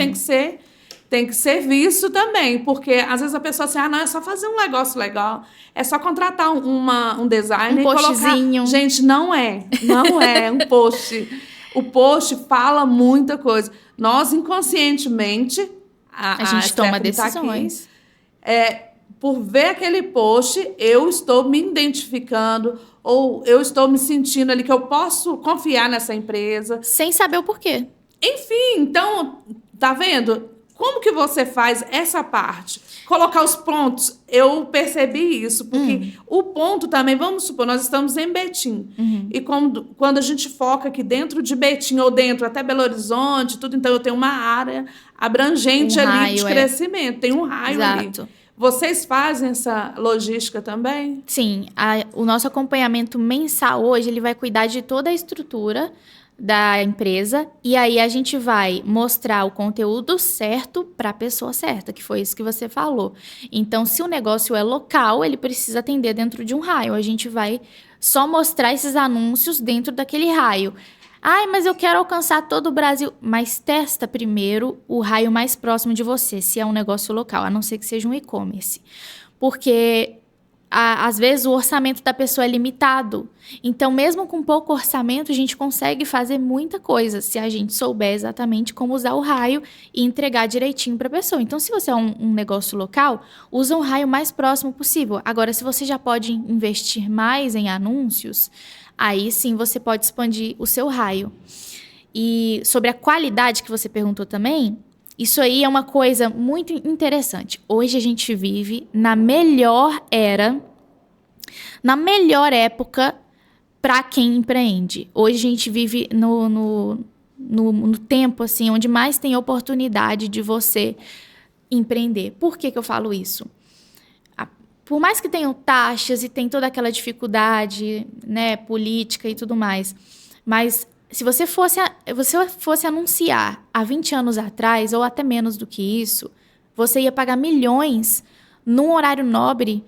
tem que ser visto também. Porque às vezes a pessoa assim, não, é só fazer um negócio legal. É só contratar um designer Um e postzinho. colocar... Gente, não é um post. O post fala muita coisa. Nós, inconscientemente... A gente toma Stephanie tá decisões. aqui, por ver aquele post, eu estou me identificando ou eu estou me sentindo ali que eu posso confiar nessa empresa. Sem saber o porquê. Enfim, então, tá vendo? Como que você faz essa parte? Colocar os pontos. Eu percebi isso, porque o ponto também, vamos supor, nós estamos em Betim. E quando a gente foca aqui dentro de Betim, ou dentro até Belo Horizonte, tudo, então eu tenho uma área abrangente ali de crescimento. Tem um raio ali. Vocês fazem essa logística também? Sim. O nosso acompanhamento mensal hoje, ele vai cuidar de toda a estrutura da empresa e aí a gente vai mostrar o conteúdo certo para a pessoa certa, que foi isso que você falou. Então, se o negócio é local, ele precisa atender dentro de um raio. A gente vai só mostrar esses anúncios dentro daquele raio. Mas eu quero alcançar todo o Brasil. Mas testa primeiro o raio mais próximo de você, se é um negócio local, a não ser que seja um e-commerce. Porque, às vezes, o orçamento da pessoa é limitado. Então, mesmo com pouco orçamento, a gente consegue fazer muita coisa, se a gente souber exatamente como usar o raio e entregar direitinho para a pessoa. Então, se você é um negócio local, usa um raio mais próximo possível. Agora, se você já pode investir mais em anúncios... Aí sim você pode expandir o seu raio. E sobre a qualidade que você perguntou também, isso aí é uma coisa muito interessante. Hoje a gente vive na melhor era, na melhor época para quem empreende. Hoje a gente vive no tempo assim, onde mais tem oportunidade de você empreender. Por que eu falo isso? Por mais que tenham taxas e tem toda aquela dificuldade, né, política e tudo mais, mas se você fosse anunciar há 20 anos atrás, ou até menos do que isso, você ia pagar milhões num horário nobre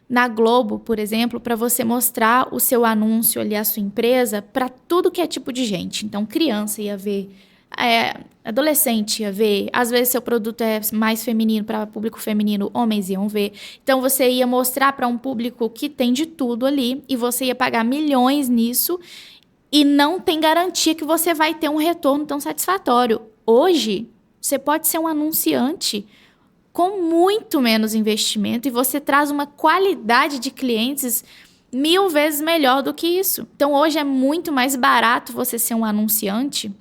na Globo, por exemplo, para você mostrar o seu anúncio ali, a sua empresa, para tudo que é tipo de gente. Então, criança ia ver, adolescente ia ver, às vezes seu produto é mais feminino, para público feminino, homens iam ver. Então, você ia mostrar para um público que tem de tudo ali e você ia pagar milhões nisso e não tem garantia que você vai ter um retorno tão satisfatório. Hoje, você pode ser um anunciante com muito menos investimento e você traz uma qualidade de clientes 1000 vezes melhor do que isso. Então, hoje é muito mais barato você ser um anunciante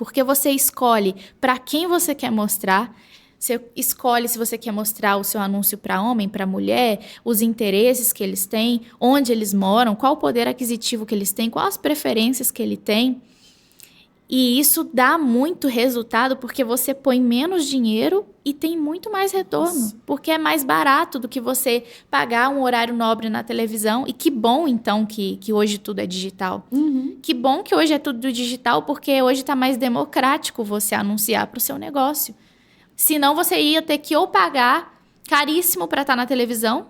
porque você escolhe para quem você quer mostrar. Você escolhe se você quer mostrar o seu anúncio para homem, para mulher, os interesses que eles têm, onde eles moram, qual o poder aquisitivo que eles têm, quais as preferências que ele tem. E isso dá muito resultado porque você põe menos dinheiro e tem muito mais retorno. Porque é mais barato do que você pagar um horário nobre na televisão. E que bom, então, que hoje tudo é digital. Que bom que hoje é tudo digital, porque hoje está mais democrático você anunciar para o seu negócio. Senão você ia ter que ou pagar caríssimo para estar na televisão,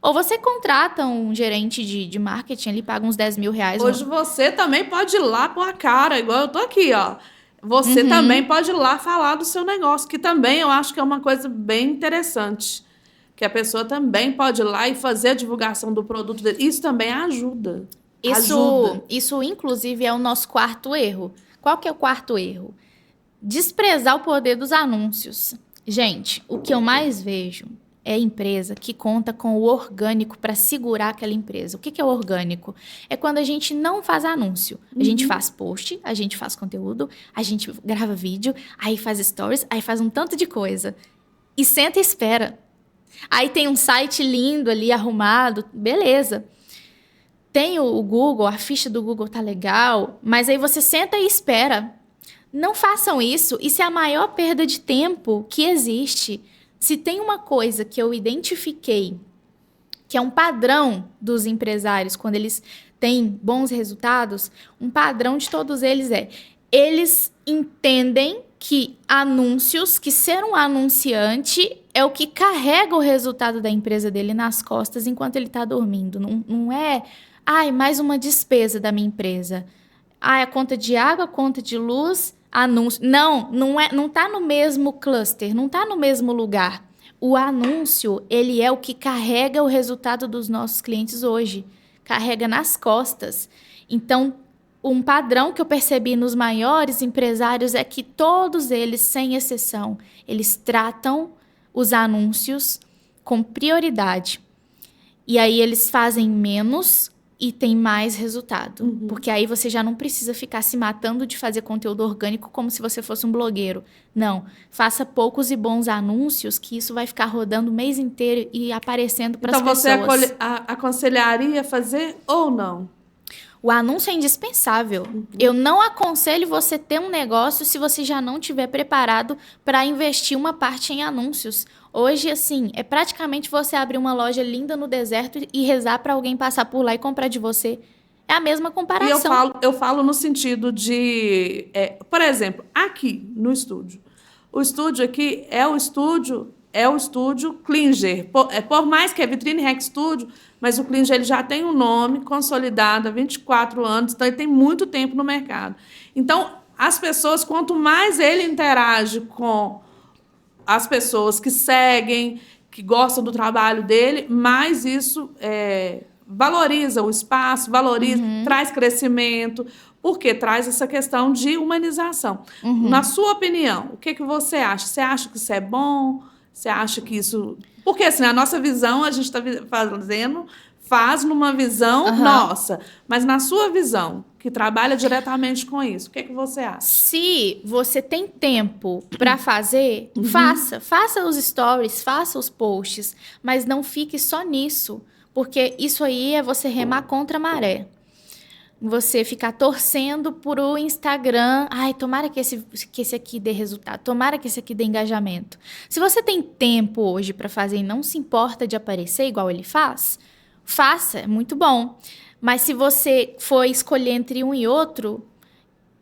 ou você contrata um gerente de marketing ali, paga uns 10 mil reais. Hoje você também pode ir lá pôr a cara, igual eu tô aqui, ó. Você também pode ir lá falar do seu negócio, que também eu acho que é uma coisa bem interessante. Que a pessoa também pode ir lá e fazer a divulgação do produto dele. Isso também ajuda. Isso, inclusive, é o nosso quarto erro. Qual que é o quarto erro? Desprezar o poder dos anúncios. Gente, o que eu mais vejo é empresa que conta com o orgânico para segurar aquela empresa. O que é o orgânico? É quando a gente não faz anúncio. A gente faz post, a gente faz conteúdo, a gente grava vídeo, aí faz stories, aí faz um tanto de coisa. E senta e espera. Aí tem um site lindo ali, arrumado, beleza. Tem o Google, a ficha do Google tá legal, mas aí você senta e espera. Não façam isso. Isso é a maior perda de tempo que existe. Se tem uma coisa que eu identifiquei, que é um padrão dos empresários, quando eles têm bons resultados, um padrão de todos eles eles entendem que anúncios, que ser um anunciante é o que carrega o resultado da empresa dele nas costas enquanto ele está dormindo. Não é, mais uma despesa da minha empresa. A conta de água, conta de luz, anúncio. Não está no mesmo cluster, não está no mesmo lugar. O anúncio, ele é o que carrega o resultado dos nossos clientes hoje. Carrega nas costas. Então, um padrão que eu percebi nos maiores empresários é que todos eles, sem exceção, eles tratam os anúncios com prioridade. E aí eles fazem menos e tem mais resultado. Porque aí você já não precisa ficar se matando de fazer conteúdo orgânico como se você fosse um blogueiro. Não. Faça poucos e bons anúncios, que isso vai ficar rodando o mês inteiro e aparecendo para as pessoas. Então você aconselharia fazer ou não? O anúncio é indispensável. Eu não aconselho você ter um negócio se você já não estiver preparado para investir uma parte em anúncios. Hoje, assim, é praticamente você abrir uma loja linda no deserto e rezar para alguém passar por lá e comprar de você. É a mesma comparação. E eu falo no sentido de... por exemplo, aqui no estúdio. O estúdio aqui é o estúdio Klinger. Por mais que é Vitrine Hack Studio, mas o Klinger ele já tem um nome consolidado há 24 anos, então ele tem muito tempo no mercado. Então, as pessoas, quanto mais ele interage com as pessoas que seguem, que gostam do trabalho dele, mais isso valoriza o espaço, valoriza, traz crescimento, porque traz essa questão de humanização. Na sua opinião, o que você acha? Você acha que isso é bom? Você acha que isso... Porque, assim, a nossa visão, a gente está faz numa visão nossa. Mas na sua visão, que trabalha diretamente com isso, o que você acha? Se você tem tempo para fazer, faça. Faça os stories, faça os posts, mas não fique só nisso. Porque isso aí é você remar contra a maré. Você ficar torcendo por o Instagram. Ai, tomara que esse aqui dê resultado. Tomara que esse aqui dê engajamento. Se você tem tempo hoje para fazer e não se importa de aparecer igual ele faz, faça, é muito bom. Mas se você for escolher entre um e outro,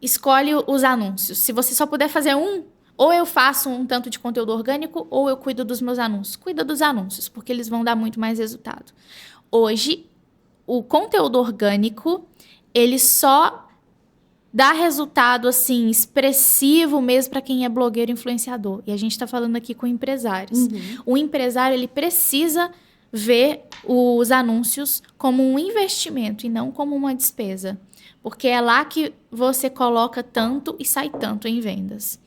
escolhe os anúncios. Se você só puder fazer um, ou eu faço um tanto de conteúdo orgânico, ou eu cuido dos meus anúncios. Cuida dos anúncios, porque eles vão dar muito mais resultado. Hoje, o conteúdo orgânico... ele só dá resultado, assim, expressivo mesmo para quem é blogueiro e influenciador. E a gente está falando aqui com empresários. O empresário, ele precisa ver os anúncios como um investimento e não como uma despesa. Porque é lá que você coloca tanto e sai tanto em vendas.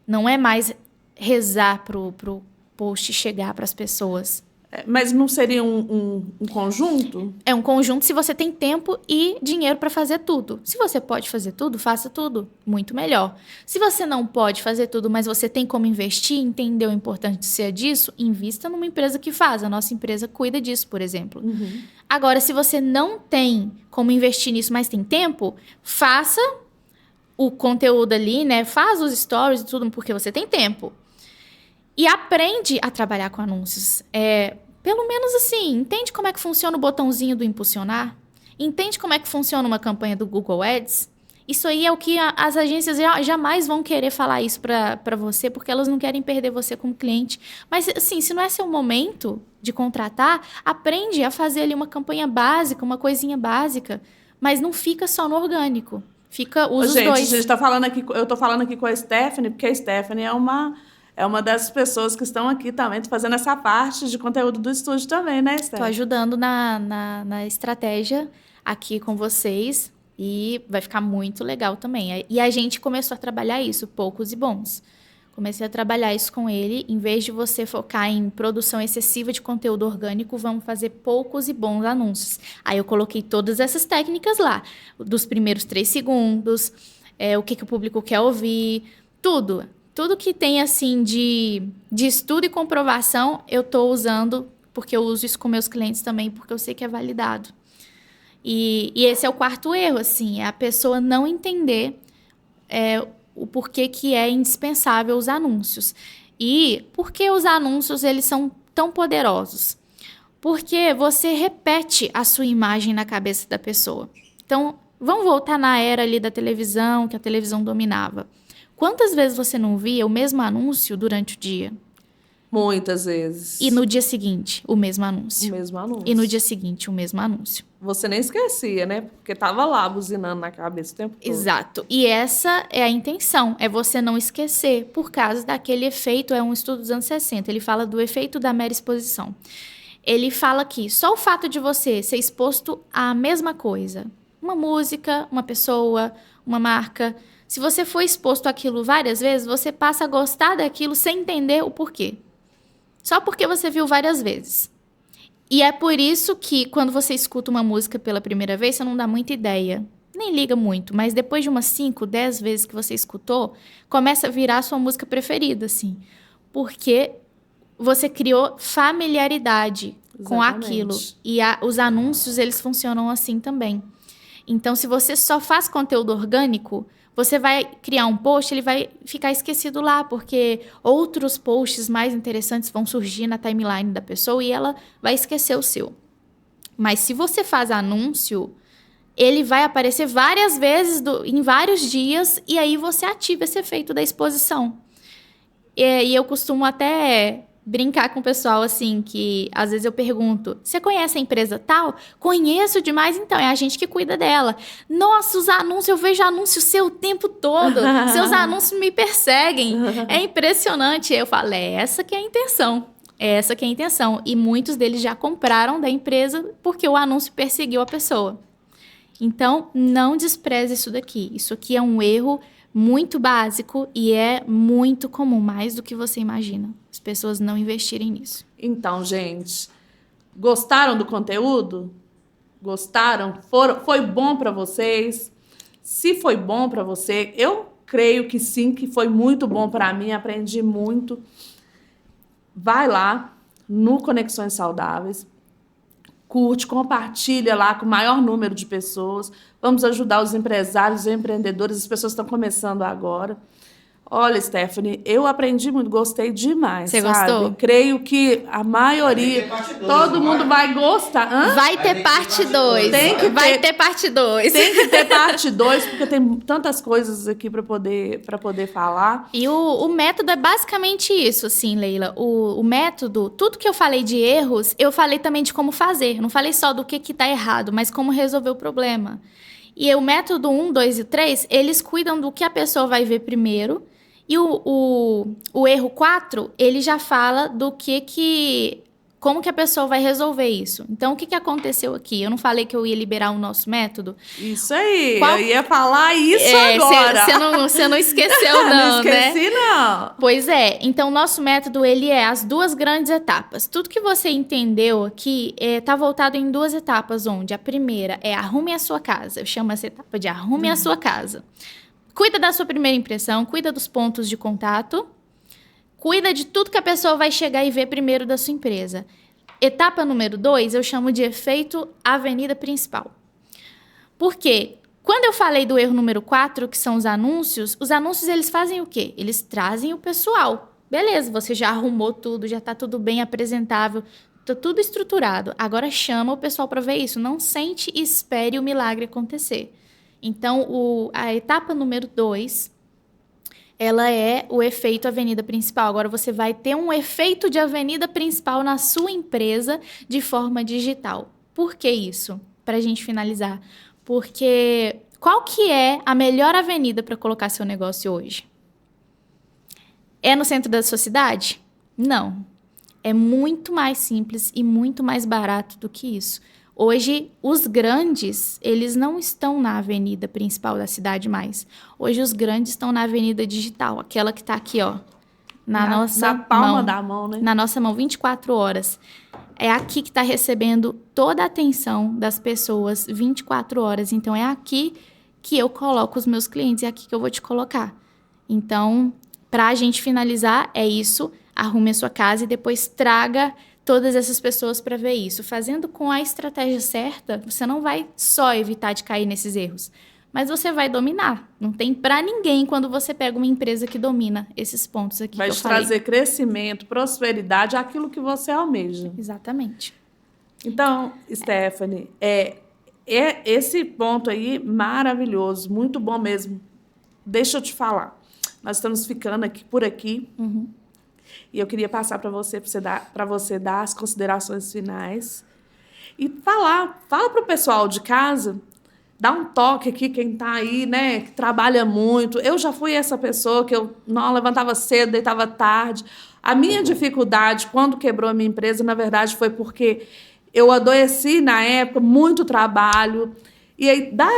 Não é mais rezar pro post chegar para as pessoas. Mas não seria um conjunto? É um conjunto se você tem tempo e dinheiro para fazer tudo. Se você pode fazer tudo, faça tudo. Muito melhor. Se você não pode fazer tudo, mas você tem como investir, entendeu a importância disso, invista numa empresa que faz. A nossa empresa cuida disso, por exemplo. Agora, se você não tem como investir nisso, mas tem tempo, faça o conteúdo ali, né? Faz os stories e tudo, porque você tem tempo. E aprende a trabalhar com anúncios. Pelo menos assim, entende como é que funciona o botãozinho do impulsionar? Entende como é que funciona uma campanha do Google Ads? Isso aí é o que as agências jamais vão querer falar isso para você, porque elas não querem perder você como cliente. Mas, assim, se não é seu momento de contratar, aprende a fazer ali uma campanha básica, uma coisinha básica. Mas não fica só no orgânico. Usa os dois. Gente, eu tô falando aqui com a Stephanie, porque a Stephanie é uma das pessoas que estão aqui também fazendo essa parte de conteúdo do estúdio também, né, Stephanie? Estou ajudando na estratégia aqui com vocês e vai ficar muito legal também. E a gente começou a trabalhar isso, poucos e bons. Comecei a trabalhar isso com ele. Em vez de você focar em produção excessiva de conteúdo orgânico, vamos fazer poucos e bons anúncios. Aí eu coloquei todas essas técnicas lá. Dos primeiros 3 segundos, o que o público quer ouvir, tudo. Tudo que tem, assim, de estudo e comprovação, eu estou usando, porque eu uso isso com meus clientes também, porque eu sei que é validado. E esse é o 4º erro, assim, é a pessoa não entender o porquê que é indispensável os anúncios. E por que os anúncios, eles são tão poderosos? Porque você repete a sua imagem na cabeça da pessoa. Então, vamos voltar na era ali da televisão, que a televisão dominava. Quantas vezes você não via o mesmo anúncio durante o dia? Muitas vezes. E no dia seguinte, o mesmo anúncio. O mesmo anúncio. E no dia seguinte, o mesmo anúncio. Você nem esquecia, né? Porque tava lá buzinando na cabeça o tempo todo. Exato. E essa é a intenção, é você não esquecer, por causa daquele efeito, é um estudo dos anos 60, ele fala do efeito da mera exposição. Ele fala que só o fato de você ser exposto à mesma coisa, uma música, uma pessoa, uma marca, se você for exposto àquilo várias vezes, você passa a gostar daquilo sem entender o porquê. Só porque você viu várias vezes. E é por isso que, quando você escuta uma música pela primeira vez, você não dá muita ideia. Nem liga muito, mas depois de umas 5, 10 vezes que você escutou, começa a virar a sua música preferida, assim. Porque você criou familiaridade com aquilo. E os anúncios, eles funcionam assim também. Então, se você só faz conteúdo orgânico, você vai criar um post, ele vai ficar esquecido lá, porque outros posts mais interessantes vão surgir na timeline da pessoa e ela vai esquecer o seu. Mas se você faz anúncio, ele vai aparecer várias vezes em vários dias e aí você ativa esse efeito da exposição. E eu costumo até brincar com o pessoal, assim, que às vezes eu pergunto, você conhece a empresa tal? Conheço demais, então, é a gente que cuida dela. Nossa, os anúncios, eu vejo anúncio seu o tempo todo, seus anúncios me perseguem, é impressionante. Eu falo, essa que é a intenção, essa que é a intenção. E muitos deles já compraram da empresa porque o anúncio perseguiu a pessoa. Então, não despreze isso daqui. Isso aqui é um erro muito básico e é muito comum, mais do que você imagina. As pessoas não investirem nisso. Então, gente, gostaram do conteúdo? Gostaram? Foi bom para vocês? Se foi bom para você, eu creio que sim, que foi muito bom para mim, aprendi muito. Vai lá no Conexões Saudáveis, curte, compartilha lá com o maior número de pessoas. Vamos ajudar os empresários e empreendedores, as pessoas estão começando agora. Olha, Stephanie, eu aprendi muito, gostei demais. Você sabe? gostou? Creio que a maioria, todo mundo vai gostar. Hã? Vai ter parte 2. Vai ter parte 2. Tem que ter parte 2, porque tem tantas coisas aqui para poder falar. E o método é basicamente isso, assim, Leila. O método, tudo que eu falei de erros, eu falei também de como fazer. Não falei só do que tá errado, mas como resolver o problema. E o método 1, 2 e 3, eles cuidam do que a pessoa vai ver primeiro. E o erro 4, ele já fala do que Como que a pessoa vai resolver isso? Então, o que aconteceu aqui? Eu não falei que eu ia liberar o nosso método? Isso aí, eu ia falar isso agora. Você não esqueceu, não, não esqueci, não. Pois é. Então, o nosso método, ele é as 2 grandes etapas. Tudo que você entendeu aqui está voltado em 2 etapas, onde a primeira é arrume a sua casa. Eu chamo essa etapa de arrume a sua casa. Cuida da sua primeira impressão, cuida dos pontos de contato, cuida de tudo que a pessoa vai chegar e ver primeiro da sua empresa. Etapa número 2, eu chamo de efeito avenida principal. Por quê? Quando eu falei do erro número 4, que são os anúncios eles fazem o quê? Eles trazem o pessoal. Beleza, você já arrumou tudo, já está tudo bem apresentável, está tudo estruturado. Agora chama o pessoal para ver isso. Não sente e espere o milagre acontecer. Então, a etapa número 2... ela é o efeito avenida principal. Agora, você vai ter um efeito de avenida principal na sua empresa de forma digital. Por que isso? Para a gente finalizar. Porque qual que é a melhor avenida para colocar seu negócio hoje? É no centro da sua cidade? Não. É muito mais simples e muito mais barato do que isso. Hoje, os grandes, eles não estão na avenida principal da cidade mais. Hoje, os grandes estão na avenida digital, aquela que está aqui, ó, na palma mão, da mão, né? Na nossa mão, 24 horas. É aqui que está recebendo toda a atenção das pessoas 24 horas. Então, é aqui que eu coloco os meus clientes, é aqui que eu vou te colocar. Então, para a gente finalizar, é isso. Arrume a sua casa e depois traga todas essas pessoas para ver isso. Fazendo com a estratégia certa, você não vai só evitar de cair nesses erros, mas você vai dominar. Não tem para ninguém quando você pega uma empresa que domina esses pontos aqui vai que eu te falei. trazer crescimento, prosperidade, aquilo que você almeja. Exatamente. Então, Stephanie, esse ponto aí maravilhoso, muito bom mesmo. Deixa eu te falar. Nós estamos ficando aqui por aqui. Uhum. E eu queria passar para você dar as considerações finais e fala para o pessoal de casa, dá um toque aqui, quem está aí, né, que trabalha muito. Eu já fui essa pessoa que eu não levantava cedo, deitava tarde. A minha dificuldade quando quebrou a minha empresa, na verdade, foi porque eu adoeci na época, muito trabalho. E aí dá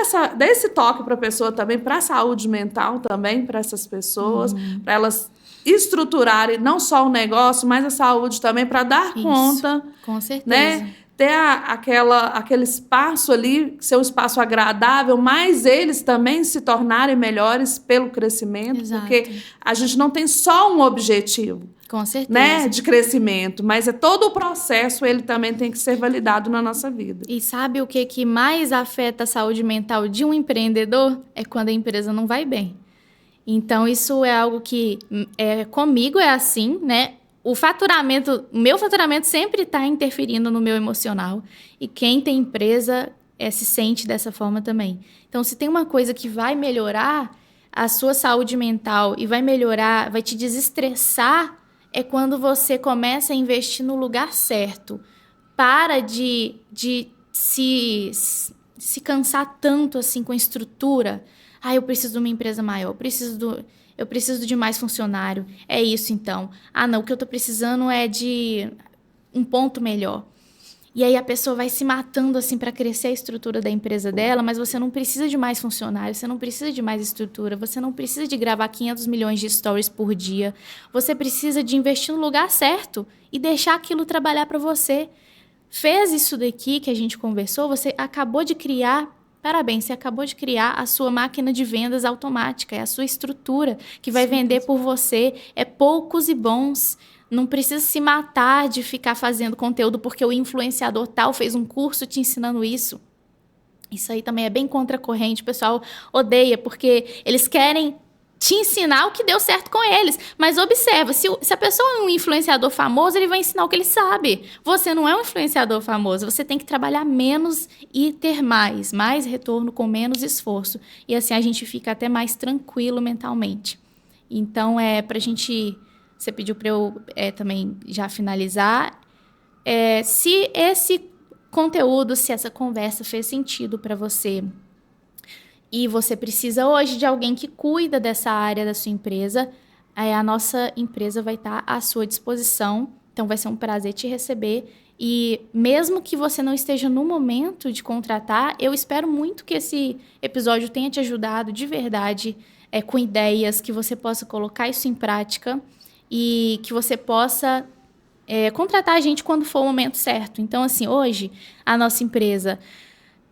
esse toque para a pessoa também, para a saúde mental também, para essas pessoas, para elas estruturarem não só o negócio, mas a saúde também, para dar conta. Com certeza. Né? Ter aquele espaço ali, ser um espaço agradável, mas eles também se tornarem melhores pelo crescimento. Exato. Porque a gente não tem só um objetivo. Com certeza. Né, de crescimento, mas todo o processo ele também tem que ser validado na nossa vida. E sabe o que mais afeta a saúde mental de um empreendedor? É quando a empresa não vai bem. Então, isso é algo que comigo é assim, né? O meu faturamento sempre está interferindo no meu emocional. E quem tem empresa se sente dessa forma também. Então, se tem uma coisa que vai melhorar a sua saúde mental e vai melhorar, vai te desestressar, é quando você começa a investir no lugar certo. Para de se cansar tanto assim com a estrutura. Eu preciso de uma empresa maior, eu preciso de mais funcionário. É isso, então. Não, o que eu estou precisando é de um ponto melhor. E aí a pessoa vai se matando assim para crescer a estrutura da empresa dela, mas você não precisa de mais funcionários, você não precisa de mais estrutura, você não precisa de gravar 500 milhões de stories por dia. Você precisa de investir no lugar certo e deixar aquilo trabalhar para você. Fez isso daqui que a gente conversou, você acabou de criar, parabéns, você acabou de criar a sua máquina de vendas automática, é a sua estrutura que vai vender por você, é poucos e bons. Não precisa se matar de ficar fazendo conteúdo porque o influenciador tal fez um curso te ensinando isso. Isso aí também é bem contracorrente. O pessoal odeia porque eles querem te ensinar o que deu certo com eles. Mas observa, se a pessoa é um influenciador famoso, ele vai ensinar o que ele sabe. Você não é um influenciador famoso. Você tem que trabalhar menos e ter mais retorno com menos esforço. E assim a gente fica até mais tranquilo mentalmente. Então, pra gente... Você pediu para eu também já finalizar. Se esse conteúdo, se essa conversa fez sentido para você e você precisa hoje de alguém que cuida dessa área da sua empresa, a nossa empresa vai estar à sua disposição Então, vai ser um prazer te receber. E mesmo que você não esteja no momento de contratar, eu espero muito que esse episódio tenha te ajudado de verdade, com ideias, que você possa colocar isso em prática e que você possa contratar a gente quando for o momento certo. Então, assim, hoje, a nossa empresa,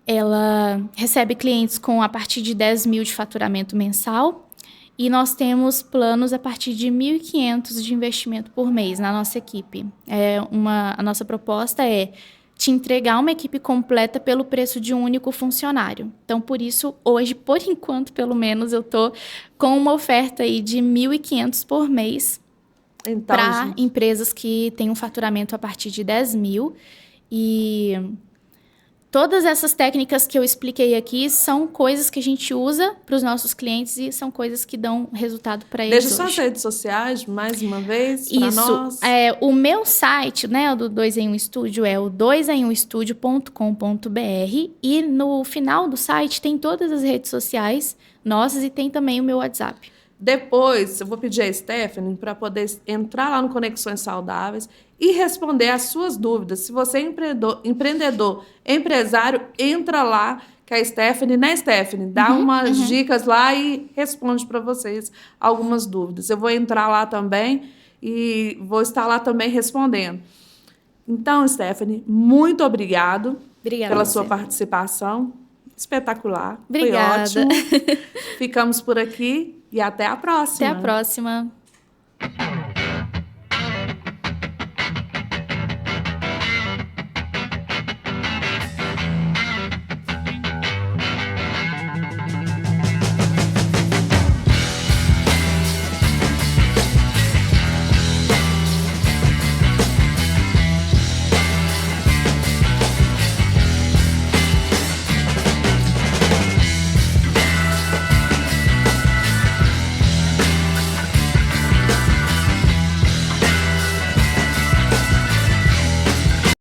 ela recebe clientes com a partir de 10 mil de faturamento mensal e nós temos planos a partir de 1.500 de investimento por mês na nossa equipe. A nossa proposta é te entregar uma equipe completa pelo preço de um único funcionário. Então, por isso, hoje, por enquanto, pelo menos, eu estou com uma oferta aí de 1.500 por mês para empresas que têm um faturamento a partir de 10 mil. E todas essas técnicas que eu expliquei aqui são coisas que a gente usa para os nossos clientes e são coisas que dão resultado para eles hoje. Deixa suas redes sociais, mais uma vez, para nós. Isso. O meu site, né, o do 2 em 1 Estúdio, é o 2em1studio.com.br e no final do site tem todas as redes sociais nossas e tem também o meu WhatsApp. Depois, eu vou pedir a Stephanie para poder entrar lá no Conexões Saudáveis e responder as suas dúvidas. Se você é empreendedor, empresário, entra lá, que a Stephanie, né, Stephanie? Dá umas dicas lá e responde para vocês algumas dúvidas. Eu vou entrar lá também e vou estar lá também respondendo. Então, Stephanie, muito obrigada pela sua participação. Espetacular. Obrigada. Foi ótimo. Ficamos por aqui. E até a próxima. Até a próxima.